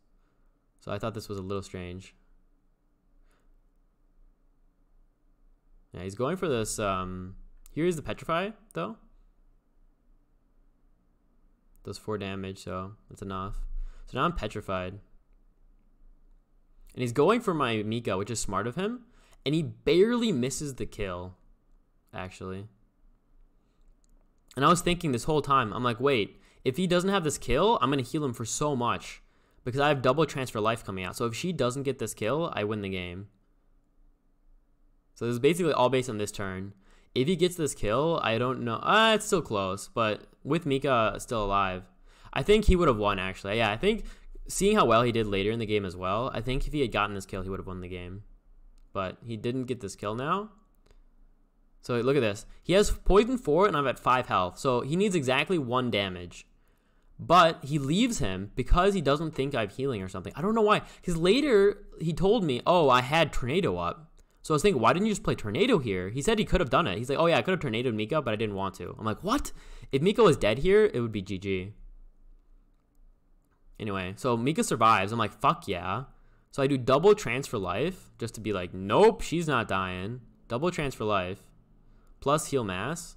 So I thought this was a little strange. Yeah, he's going for this. Here's the Petrify, though. Does 4 damage, so that's enough. So now I'm petrified. And he's going for my Mika, which is smart of him. And he barely misses the kill, actually. And I was thinking this whole time, I'm like, wait, if he doesn't have this kill, I'm going to heal him for so much. Because I have double transfer life coming out. So if she doesn't get this kill, I win the game. So this is basically all based on this turn. If he gets this kill, I don't know. It's still close. But with Mika still alive, I think he would have won, actually. Yeah, I think seeing how well he did later in the game as well, I think if he had gotten this kill, he would have won the game. But he didn't get this kill now. So look at this. He has poison 4 and I'm at 5 health. So he needs exactly 1 damage. But he leaves him because he doesn't think I have healing or something. I don't know why. Because later he told me, oh, I had Tornado up. So I was thinking, why didn't you just play Tornado here? He said he could have done it. He's like, oh yeah, I could have Tornadoed Mika, but I didn't want to. I'm like, what? If Mika was dead here, it would be GG. Anyway, so Mika survives. I'm like, fuck yeah. So I do double transfer life just to be like, nope, she's not dying. Double transfer life plus heal mass.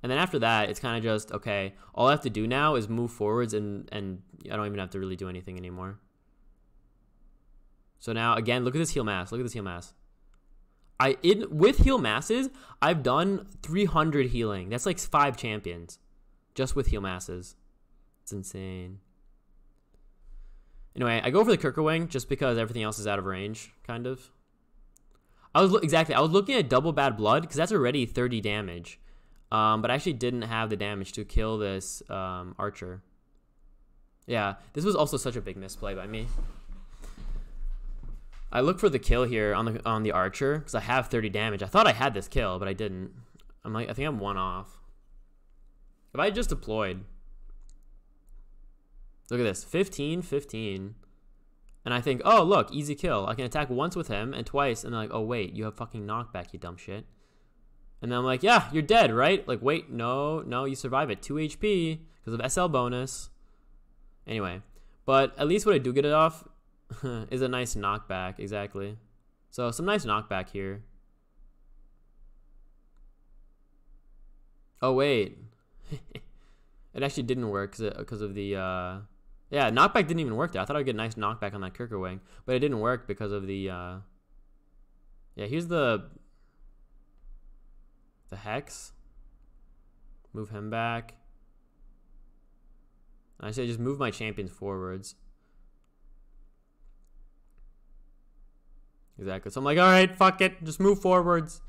And then after that, it's kind of just, okay, all I have to do now is move forwards and I don't even have to really do anything anymore. So now, again, look at this heal mass. Look at this heal mass. With heal masses, I've done 300 healing. That's like 5 champions just with heal masses. It's insane. Anyway, I go for the Kirkerwing just because everything else is out of range, kind of. I was looking at double bad blood because that's already 30 damage. But I actually didn't have the damage to kill this archer. Yeah, this was also such a big misplay by me. I look for the kill here on the archer because I have 30 damage. I thought I had this kill, but I didn't. I think I'm 1 off. If I just deployed, look at this, 15, 15. And I think, oh, look, easy kill. I can attack once with him and twice. And they're like, oh, wait, you have fucking knockback, you dumb shit. And then I'm like, yeah, you're dead, right? Like, wait, no, you survive it. 2 HP because of SL bonus. Anyway, but at least what I do get it off is a nice knockback, exactly. So some nice knockback here. Oh, wait. It actually didn't work because of the... yeah, knockback didn't even work there. I thought I'd get a nice knockback on that Kirkerwing, but it didn't work because of the... yeah, here's the Hex. Move him back. I say just move my champions forwards. Exactly. So I'm like, all right, fuck it. Just move forwards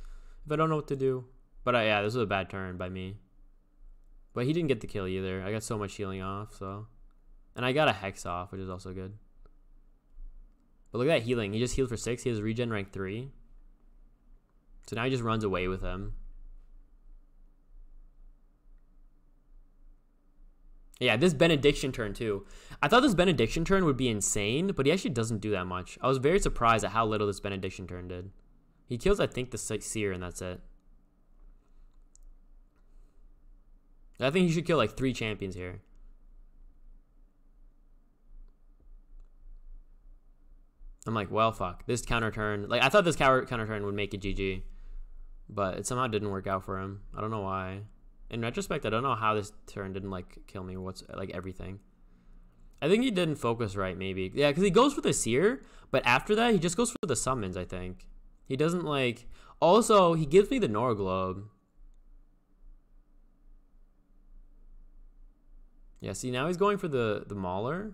if I don't know what to do. But yeah, this was a bad turn by me. But he didn't get the kill either. I got so much healing off, so... And I got a Hex off, which is also good. But look at that healing. He just healed for 6. He has regen rank 3. So now he just runs away with him. Yeah, this Benediction turn too. I thought this Benediction turn would be insane, but he actually doesn't do that much. I was very surprised at how little this Benediction turn did. He kills, I think, the Seer, and that's it. I think he should kill like 3 champions here. I'm like, well, fuck. This counter turn. Like, I thought this counter turn would make it GG. But it somehow didn't work out for him. I don't know why. In retrospect, I don't know how this turn didn't, like, kill me. What's, like, everything. I think he didn't focus right, maybe. Yeah, because he goes for the Seer. But after that, he just goes for the summons, I think. He doesn't, like... Also, he gives me the Nora Globe. Yeah, see, now he's going for the Mauler.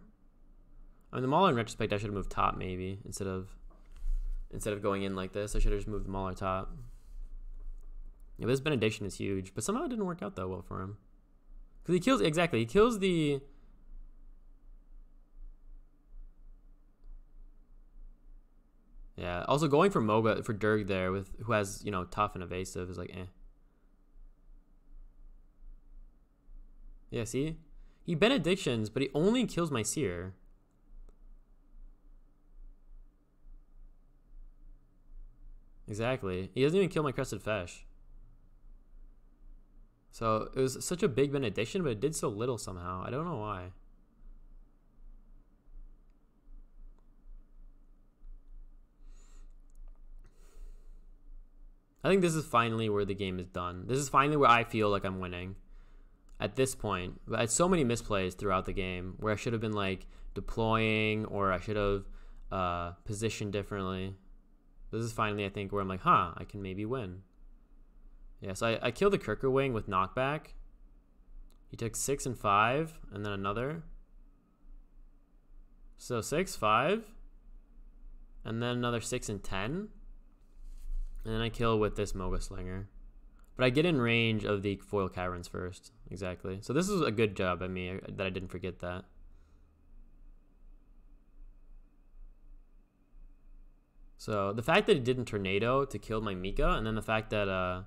I mean, the Mauler, in retrospect, I should have moved top, maybe, instead of going in like this. I should have just moved the Mauler top. Yeah, this Benediction is huge, but somehow it didn't work out that well for him. Because he kills, exactly, he kills the... Yeah, also going for Moga, for Durg there, who has, you know, tough and evasive, is like, eh. Yeah, see? He Benedictions, but he only kills my Seer. Exactly. He doesn't even kill my Crested Fesh. So it was such a big benediction, but it did so little somehow. I don't know why. I think this is finally where the game is done. This is finally where I feel like I'm winning. At this point. But I had so many misplays throughout the game where I should have been like deploying, or I should have positioned differently. This is finally, I think, where I'm like, huh, I can maybe win. Yeah, so I killed the Kirker wing with knockback. He took 6 and 5, and then another. So 6, 5, and then another 6 and 10. And then I kill with this Moga Slinger. But I get in range of the foil caverns first. Exactly. So this is a good job by me that I didn't forget that. So the fact that it didn't tornado to kill my Mika, and then the fact that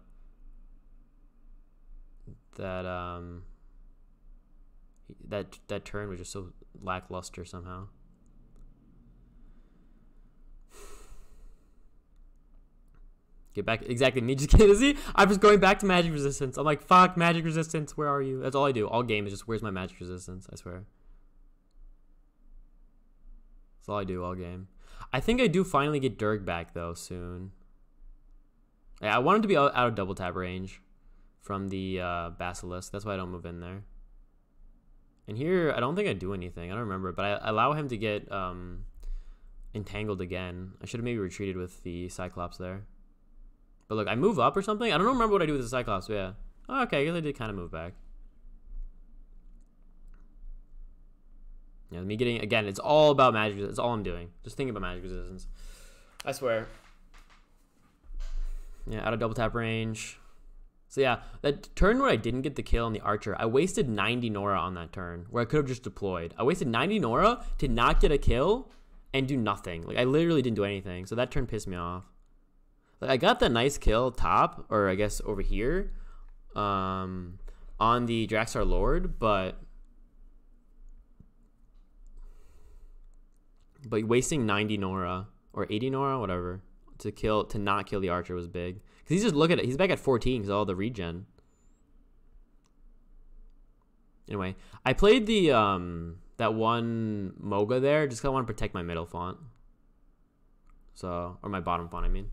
that turn was just so lackluster somehow. Get back. Exactly. Me just getting see. I was going back to magic resistance. I'm like, fuck, magic resistance. Where are you? That's all I do. All game is just, where's my magic resistance? I swear. That's all I do all game. I think I do finally get Durg back though soon. Yeah, I want him to be out of double tap range from the Basilisk. That's why I don't move in there. And here, I don't think I do anything. I don't remember, but I allow him to get entangled again. I should have maybe retreated with the Cyclops there. But look, I move up or something. I don't remember what I do with the Cyclops, but yeah. Oh, okay, I guess I did kind of move back. Yeah, me getting, again, it's all about magic resistance. That's all I'm doing. Just thinking about magic resistance. I swear. Yeah, out of double tap range. So yeah, that turn where I didn't get the kill on the Archer, I wasted 90 Nora on that turn, where I could have just deployed. I wasted 90 Nora to not get a kill and do nothing. Like, I literally didn't do anything. So that turn pissed me off. Like, I got the nice kill top, or I guess over here, on the Draxar Lord, but wasting 90 Nora or 80 Nora, whatever, to not kill the Archer was big. Cause he's just look at it. He's back at 14 because all the regen. Anyway, I played the that one Moga there just 'cause I want to protect my middle font. So, or my bottom font, I mean.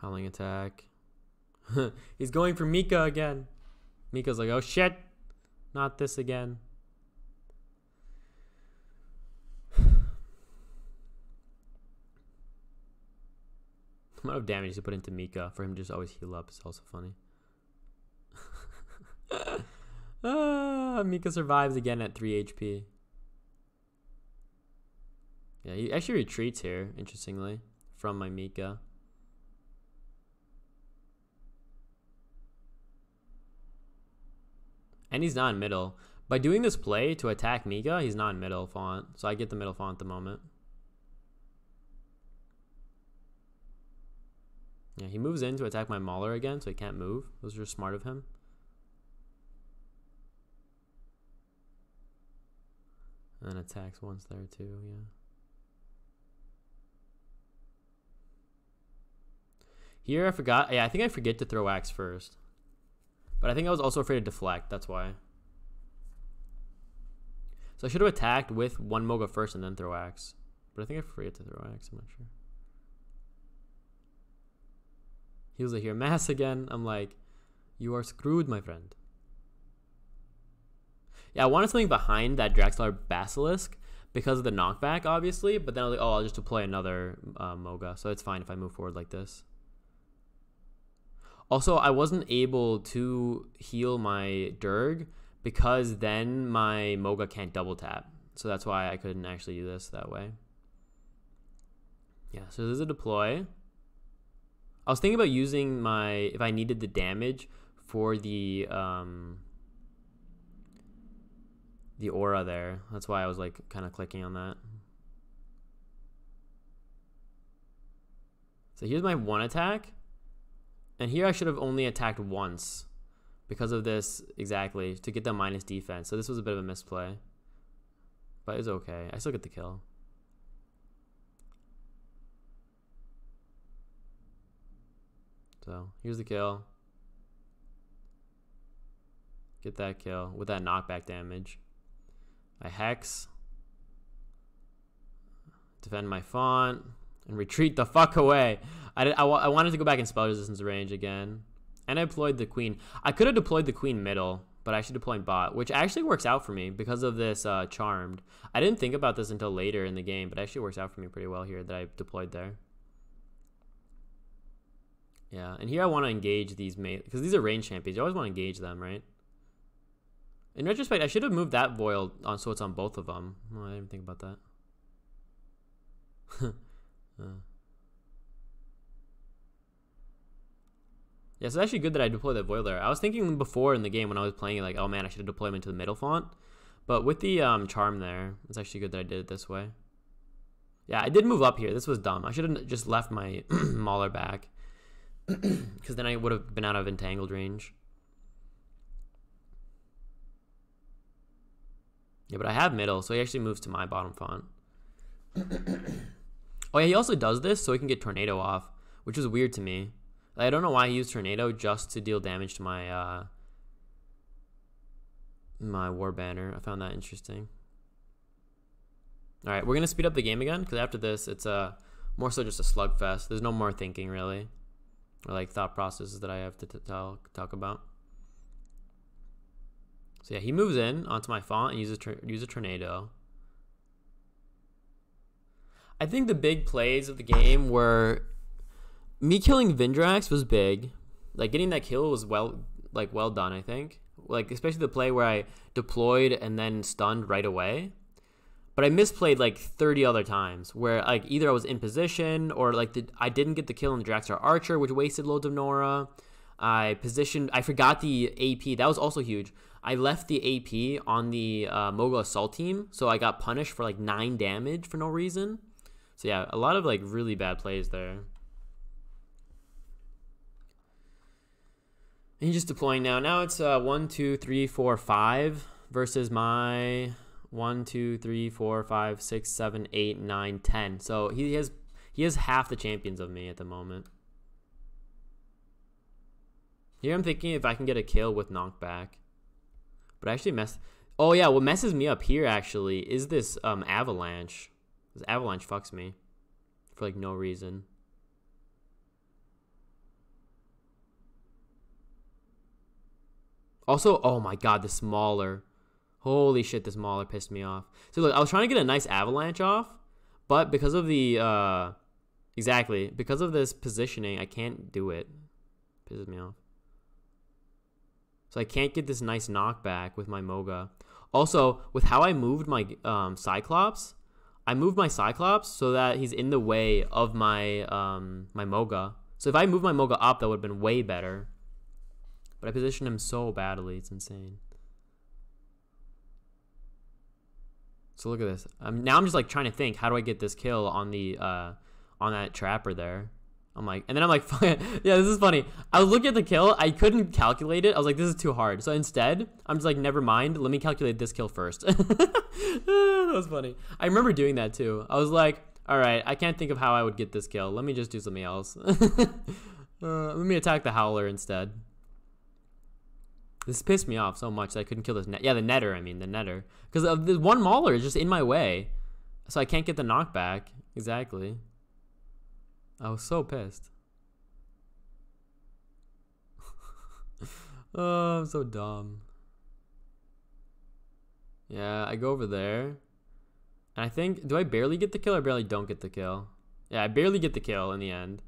Howling attack. He's going for Mika again. Mika's like, oh shit, not this again. The amount of damage to put into Mika for him to just always heal up is also funny. Mika survives again at 3 HP. Yeah, he actually retreats here, interestingly, from my Mika. And he's not in middle. By doing this play to attack Mika, he's not in middle font. So I get the middle font at the moment. Yeah, he moves in to attack my Mauler again, so he can't move. Those are smart of him. And then attacks once there too, yeah. Here I forgot. Yeah, I think I forget to throw axe first. But I think I was also afraid to deflect. That's why. So I should have attacked with one Moga first and then throw axe. But I think I forget to throw axe. I'm not sure. He was like, here, mass again. I'm like, you are screwed, my friend. Yeah, I wanted something behind that Draxlar Basilisk because of the knockback, obviously. But then I was like, oh, I'll just deploy another Moga. So it's fine if I move forward like this. Also, I wasn't able to heal my Durg because then my Moga can't double tap. So that's why I couldn't actually do this that way. Yeah, so there's a deploy. I was thinking about using my, if I needed the damage for the aura there. That's why I was like kind of clicking on that. So here's my one attack. And here I should have only attacked once. because of this, exactly, to get the minus defense. So this was a bit of a misplay. But it's okay. I still get the kill. So here's the kill. Get that kill with that knockback damage. I hex. Defend my font. And retreat the fuck away. I wanted to go back in spell resistance range again. And I deployed the queen. I could have deployed the queen middle, but I actually deployed bot, which actually works out for me because of this charmed. I didn't think about this until later in the game, but it actually works out for me pretty well here that I deployed there. Yeah, and here I want to engage these mates, because these are range champions. You always want to engage them, right? In retrospect, I should have moved that Voil on so it's on both of them. Oh, I didn't even think about that. Yeah, so it's actually good that I deployed that Voil there. I was thinking before in the game when I was playing it, like, oh man, I should have deployed him into the middle font. But with the charm there, it's actually good that I did it this way. Yeah, I did move up here. This was dumb. I should have just left my Mauler back. Because then I would have been out of entangled range. Yeah, but I have middle, so he actually moves to my bottom font. Oh yeah, he also does this so he can get Tornado off, which is weird to me. I don't know why he used Tornado just to deal damage to my my War Banner. I found that interesting. All right, we're gonna speed up the game again because after this, it's more so just a slugfest. There's no more thinking really, or like thought processes that I have to talk about. So yeah, he moves in onto my font and uses a Tornado. I think the big plays of the game were me killing Vindrax was big. Like getting that kill was well done, I think. Like especially the play where I deployed and then stunned right away. But I misplayed like 30 other times where like either I was in position or like I didn't get the kill on the Draxar Archer, which wasted loads of Nora. I forgot the AP. That was also huge. I left the AP on the Mogul Assault team, so I got punished for like 9 damage for no reason. So yeah, a lot of like really bad plays there. And he's just deploying now. Now it's 1, 2, 3, 4, 5 versus my 1, 2, 3, 4, 5, 6, 7, 8, 9, 10. So he has half the champions of me at the moment. Here I'm thinking if I can get a kill with knockback. But I actually oh yeah, what messes me up here actually is this avalanche. This avalanche fucks me for like no reason. Also, oh my god, the smaller. Holy shit, the smaller pissed me off. So look, I was trying to get a nice avalanche off, but because of the because of this positioning, I can't do it. Pisses me off. So I can't get this nice knockback with my Moga. Also, with how I moved my Cyclops, I moved my Cyclops so that he's in the way of my my Moga. So if I moved my Moga up, that would have been way better. But I positioned him so badly, it's insane. So look at this. Now I'm just like trying to think, how do I get this kill on the on that trapper there? I'm like, and then I'm like, yeah, this is funny. I was looking at the kill, I couldn't calculate it. I was like, this is too hard. So instead, I'm just like, never mind. Let me calculate this kill first. That was funny. I remember doing that too. I was like, all right, I can't think of how I would get this kill. Let me just do something else. Let me attack the Howler instead. This pissed me off so much that I couldn't kill this net. Yeah, the netter, I mean, the netter. Because the one Mauler is just in my way. So I can't get the knockback. Exactly. I was so pissed. Oh, I'm so dumb. Yeah, I go over there. And I think, do I barely get the kill or barely don't get the kill? Yeah, I barely get the kill in the end.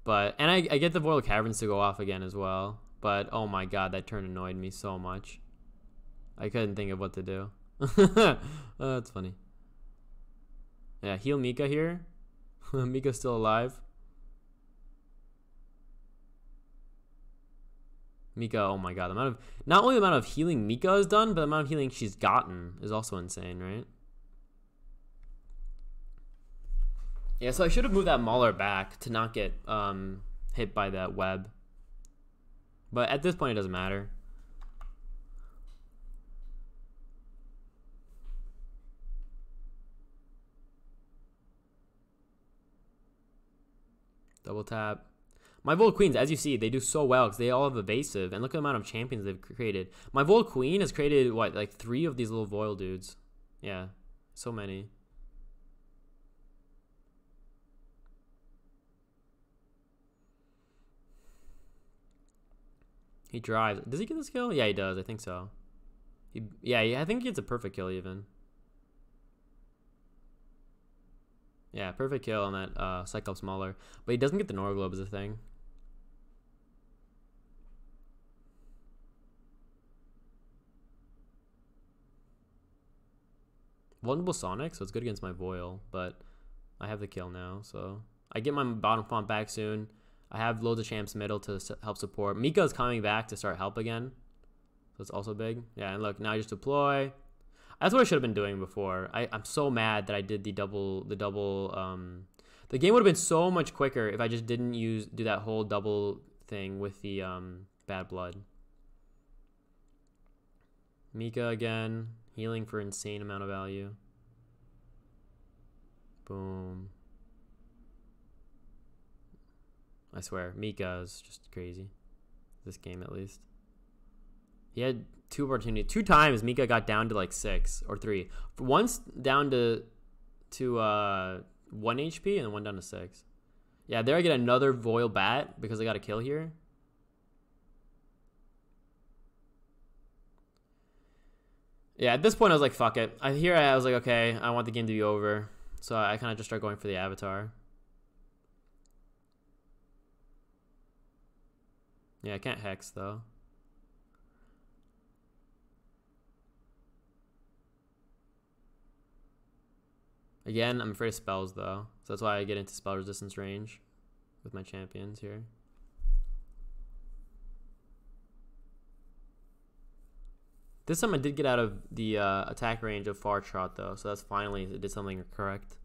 But, and I get the Void Caverns to go off again as well. But, oh my god, that turn annoyed me so much. I couldn't think of what to do. Oh, that's funny. Yeah, heal Mika here. Mika's still alive. Mika, oh my god, not only the amount of healing Mika has done, but the amount of healing she's gotten is also insane, right? Yeah, so I should have moved that Mauler back to not get hit by that web. But at this point, it doesn't matter. Double tap. My Volt Queens, as you see, they do so well because they all have evasive. And look at the amount of champions they've created. My Volt Queen has created, what, like 3 of these little Voil dudes. Yeah, so many. He drives. Does he get this kill? Yeah, he does. I think so. Yeah, I think he gets a perfect kill even. Yeah, perfect kill on that Cyclops Mauler. But he doesn't get the Nora Globe as a thing. Vulnerable Sonic, so it's good against my Voil, but I have the kill now, so I get my bottom font back soon. I have loads of champs middle to help support. Mika's coming back to start help again, so it's also big. Yeah, and look, now I just deploy. That's what I should have been doing before. I'm so mad that I did the double. The game would have been so much quicker if I just didn't do that whole double thing with the bad blood. Mika again, healing for insane amount of value. Boom. I swear, Mika is just crazy. This game, at least. He had 2 opportunities. 2 times Mika got down to like 6 or 3. Once down to 1 HP and then 1 down to 6. Yeah, there I get another Voil Bat because I got a kill here. Yeah, at this point I was like, fuck it. I was like, okay, I want the game to be over. So I kind of just start going for the Avatar. Yeah, I can't Hex though. Again, I'm afraid of spells though. So that's why I get into spell resistance range with my champions here. This time I did get out of the attack range of Far Trot though, so that's finally, it did something correct.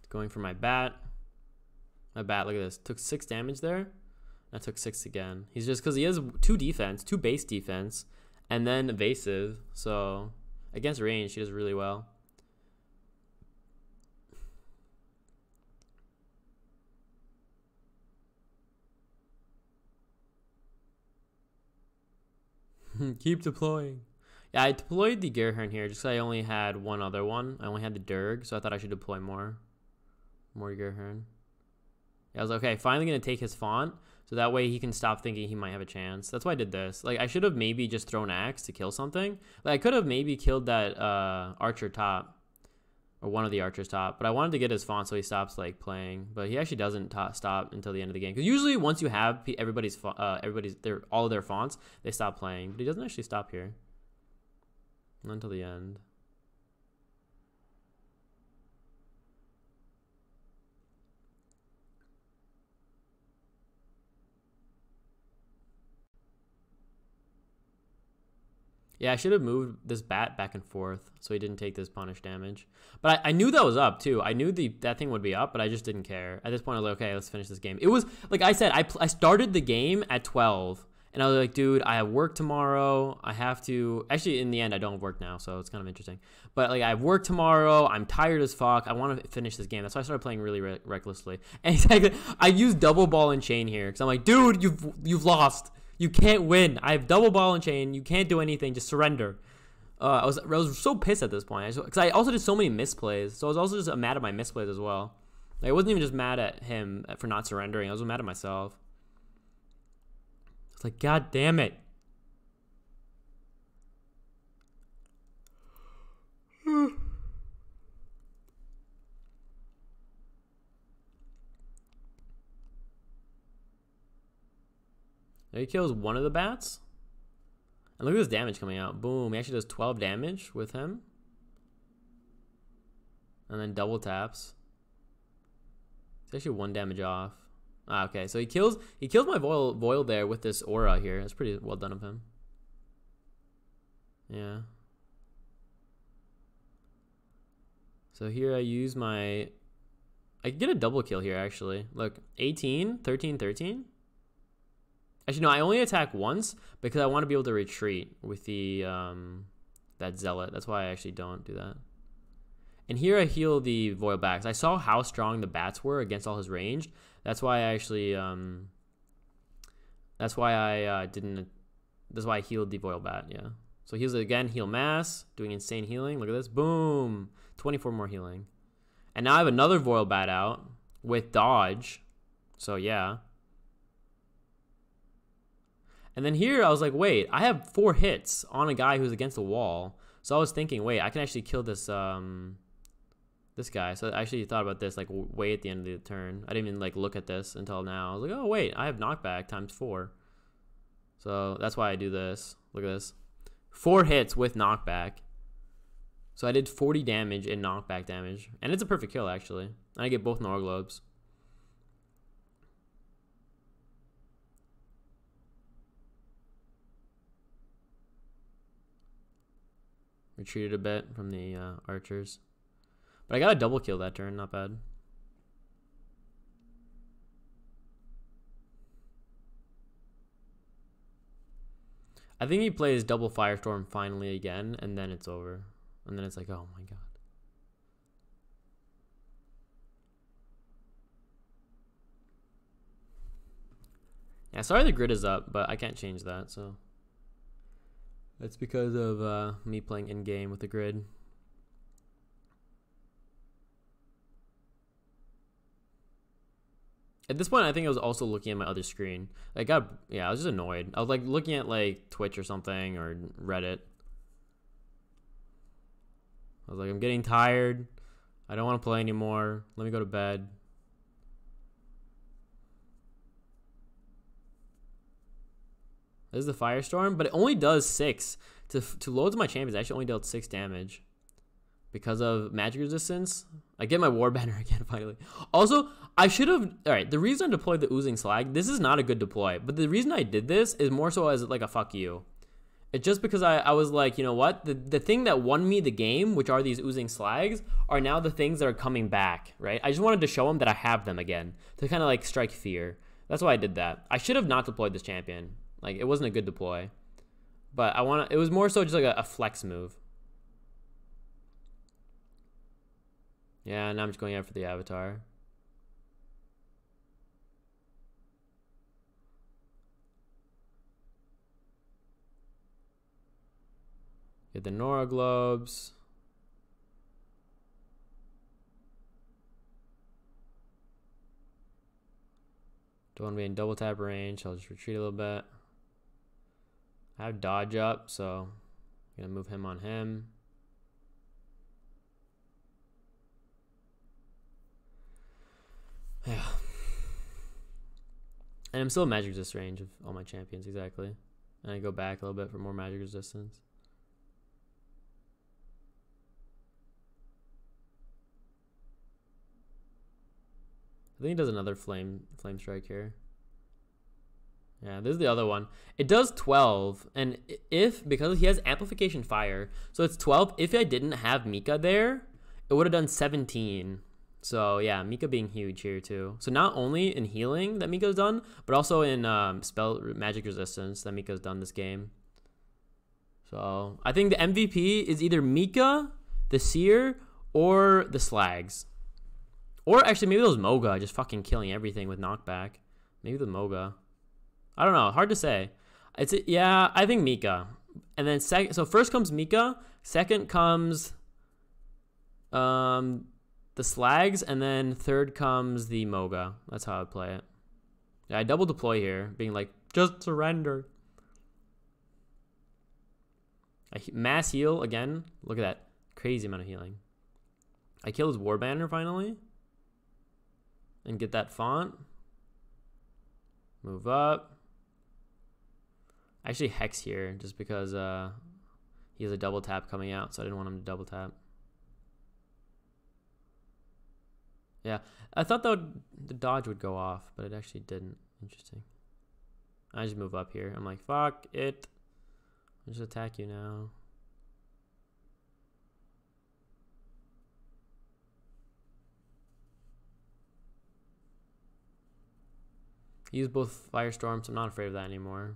Going for my bat. My bat, look at this. Took 6 damage there. I took 6 again. He's just, because he has 2 defense, 2 base defense, and then evasive. So against range, he does really well. Keep deploying. Yeah, I deployed the Gerhern here just because I only had one other one. I only had the Durg, so I thought I should deploy more Gerhern. Yeah, I was like, okay, finally gonna take his font, so that way he can stop thinking he might have a chance. That's why I did this. Like, I should have maybe just thrown axe to kill something. Like, I could have maybe killed that archer top, or one of the archers top, but I wanted to get his font so he stops like playing. But he actually doesn't stop until the end of the game, because usually once you have all of their fonts, they stop playing. But he doesn't actually stop here. Not until the end. Yeah, I should have moved this bat back and forth so he didn't take this punish damage. But I knew that was up too. I knew that thing would be up, but I just didn't care. At this point, I was like, okay, let's finish this game. It was, like I said, I started the game at 12. And I was like, dude, I have work tomorrow. I have to... Actually, in the end, I don't work now, so it's kind of interesting. But, like, I have work tomorrow. I'm tired as fuck. I want to finish this game. That's why I started playing really recklessly. And exactly, I used double ball and chain here. Because I'm like, dude, you've lost. You can't win. I have double ball and chain. You can't do anything. Just surrender. I was so pissed at this point. Because I also did so many misplays. So I was also just mad at my misplays as well. Like, I wasn't even just mad at him for not surrendering. I was mad at myself. Like, god damn it. There he kills one of the bats. And look at this damage coming out. Boom. He actually does 12 damage with him. And then double taps. It's actually 1 damage off. Ah, okay, so he kills my Voil there with this aura here. That's pretty well done of him. Yeah. So here I use my... I can get a double kill here, actually. Look, 18, 13, 13. Actually, no, I only attack once because I want to be able to retreat with the that zealot. That's why I actually don't do that. And here I heal the Void Bats. I saw how strong the bats were against all his ranged. That's why I actually that's why I didn't. That's why I healed the Void Bat. Yeah. So heals it again. Heal mass, doing insane healing. Look at this. Boom. 24 more healing. And now I have another Void Bat out with dodge. So yeah. And then here I was like, wait, I have 4 hits on a guy who's against the wall. So I was thinking, wait, I can actually kill this this guy. So I actually thought about this like way at the end of the turn. I didn't even like look at this until now. I was like, oh wait, I have knockback times 4. So that's why I do this. Look at this. 4 hits with knockback. So I did 40 damage in knockback damage. And it's a perfect kill actually. And I get both Nora Globes. Retreated a bit from the archers. But I got a double kill that turn, not bad. I think he plays double Firestorm finally again, and then it's over. And then it's like, oh my god. Yeah, sorry the grid is up, but I can't change that, so. That's because of me playing in-game with the grid. At this point, I think I was also looking at my other screen. I was just annoyed. I was like looking at like Twitch or something or Reddit. I was like, I'm getting tired. I don't want to play anymore. Let me go to bed. This is the Firestorm, but it only does 6. To loads of my champions, I actually only dealt 6 damage. Because of magic resistance. I get my war banner again finally. Also, I should have... Alright, the reason I deployed the Oozing Slag, this is not a good deploy. But the reason I did this is more so as like a fuck you. It's just because I was like, you know what? The thing that won me the game, which are these Oozing Slags, are now the things that are coming back, right? I just wanted to show them that I have them again. To kind of like strike fear. That's why I did that. I should have not deployed this champion. Like, it wasn't a good deploy. But it was more so just like a flex move. Yeah, now I'm just going out for the avatar. Get the Nora Globes. Don't want to be in double tap range. I'll just retreat a little bit. I have dodge up, so I'm gonna move him on him. Yeah. And I'm still in magic resist range of all my champions, exactly. And I go back a little bit for more magic resistance. I think he does another flame strike here. Yeah, this is the other one. It does 12, and because he has amplification fire, so it's 12. If I didn't have Mika there, it would have done 17. So yeah, Mika being huge here too. So not only in healing that Mika's done, but also in spell magic resistance that Mika's done this game. So I think the MVP is either Mika, the Seer, or the Slags. Or actually maybe those Moga just fucking killing everything with knockback. Maybe the Moga. I don't know. Hard to say. Yeah, I think Mika. And then so first comes Mika. Second comes the Slags. And then third comes the Moga. That's how I would play it. Yeah, I double deploy here. Being like, just surrender. I mass heal again. Look at that. Crazy amount of healing. I kill his war banner finally. And get that font. Move up. I actually hex here just because he has a double tap coming out, so I didn't want him to double tap. Yeah, I thought the dodge would go off, but it actually didn't. Interesting. I just move up here. I'm like, fuck it. I'll just attack you now. He used both Firestorms, so I'm not afraid of that anymore.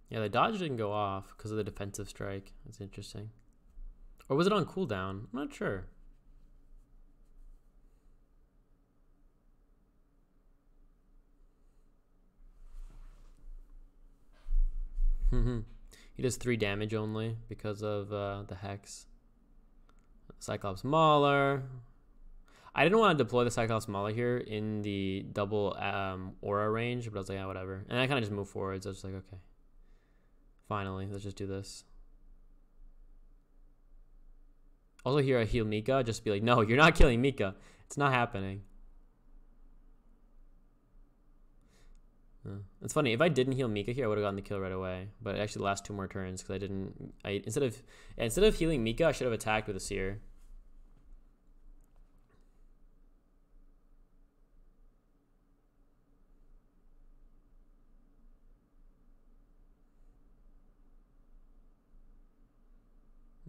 Yeah, the dodge didn't go off because of the defensive strike. That's interesting. Or was it on cooldown? I'm not sure. He does 3 damage only because of the Hex. Cyclops Mauler. I didn't want to deploy the Cyclops Mauler here in the double aura range, but I was like, yeah, whatever. And I kind of just moved forwards. I was just like, okay. Finally, let's just do this. Also here I heal Mika, just be like, no, you're not killing Mika. It's not happening. It's funny, if I didn't heal Mika here, I would have gotten the kill right away. But it actually lasts 2 more turns because I didn't. Instead of healing Mika, I should have attacked with a Seer.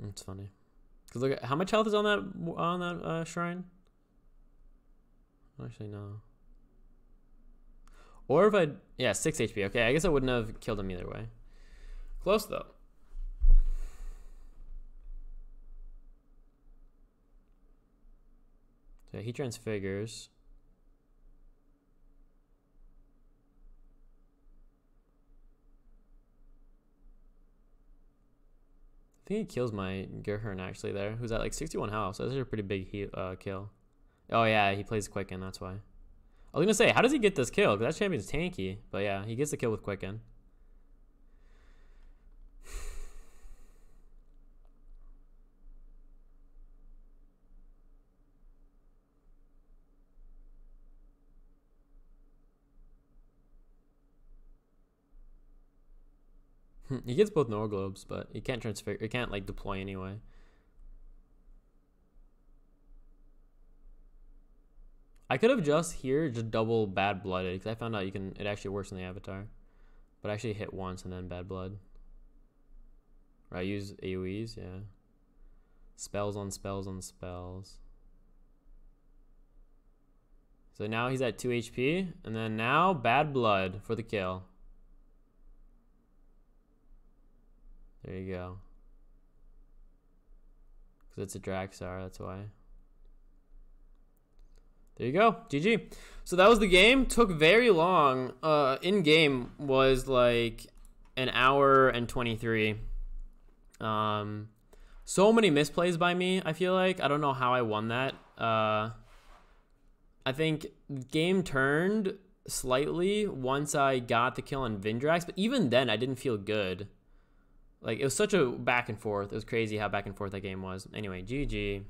It's funny because look at how much health is on that shrine. Actually, no. Or if I, yeah, 6 HP. Okay, I guess I wouldn't have killed him either way. Close though. So yeah, he transfigures. I think he kills my Gerhern actually there, who's at like 61 health. So that's a pretty big kill. Oh yeah, he plays Quicken, that's why. I was gonna say, how does he get this kill? Because that champion's tanky. But yeah, he gets the kill with Quicken. He gets both Noah Globes, but he can't transfigure. He can't like deploy anyway. I could have just here just double Bad Blooded because I found out you can. It actually works in the Avatar, but I actually hit once and then Bad Blood. Right, use AOE's, yeah. Spells on spells on spells. So now he's at 2 HP, and then now Bad Blood for the kill. There you go. Because it's a Draxar, that's why. There you go, GG. So that was the game. Took very long. In game was like an hour and 23. So many misplays by me. I feel like I don't know how I won that. I think game turned slightly once I got the kill on Vindrax, but even then I didn't feel good. Like it was such a back and forth. It was crazy how back and forth that game was. Anyway, GG.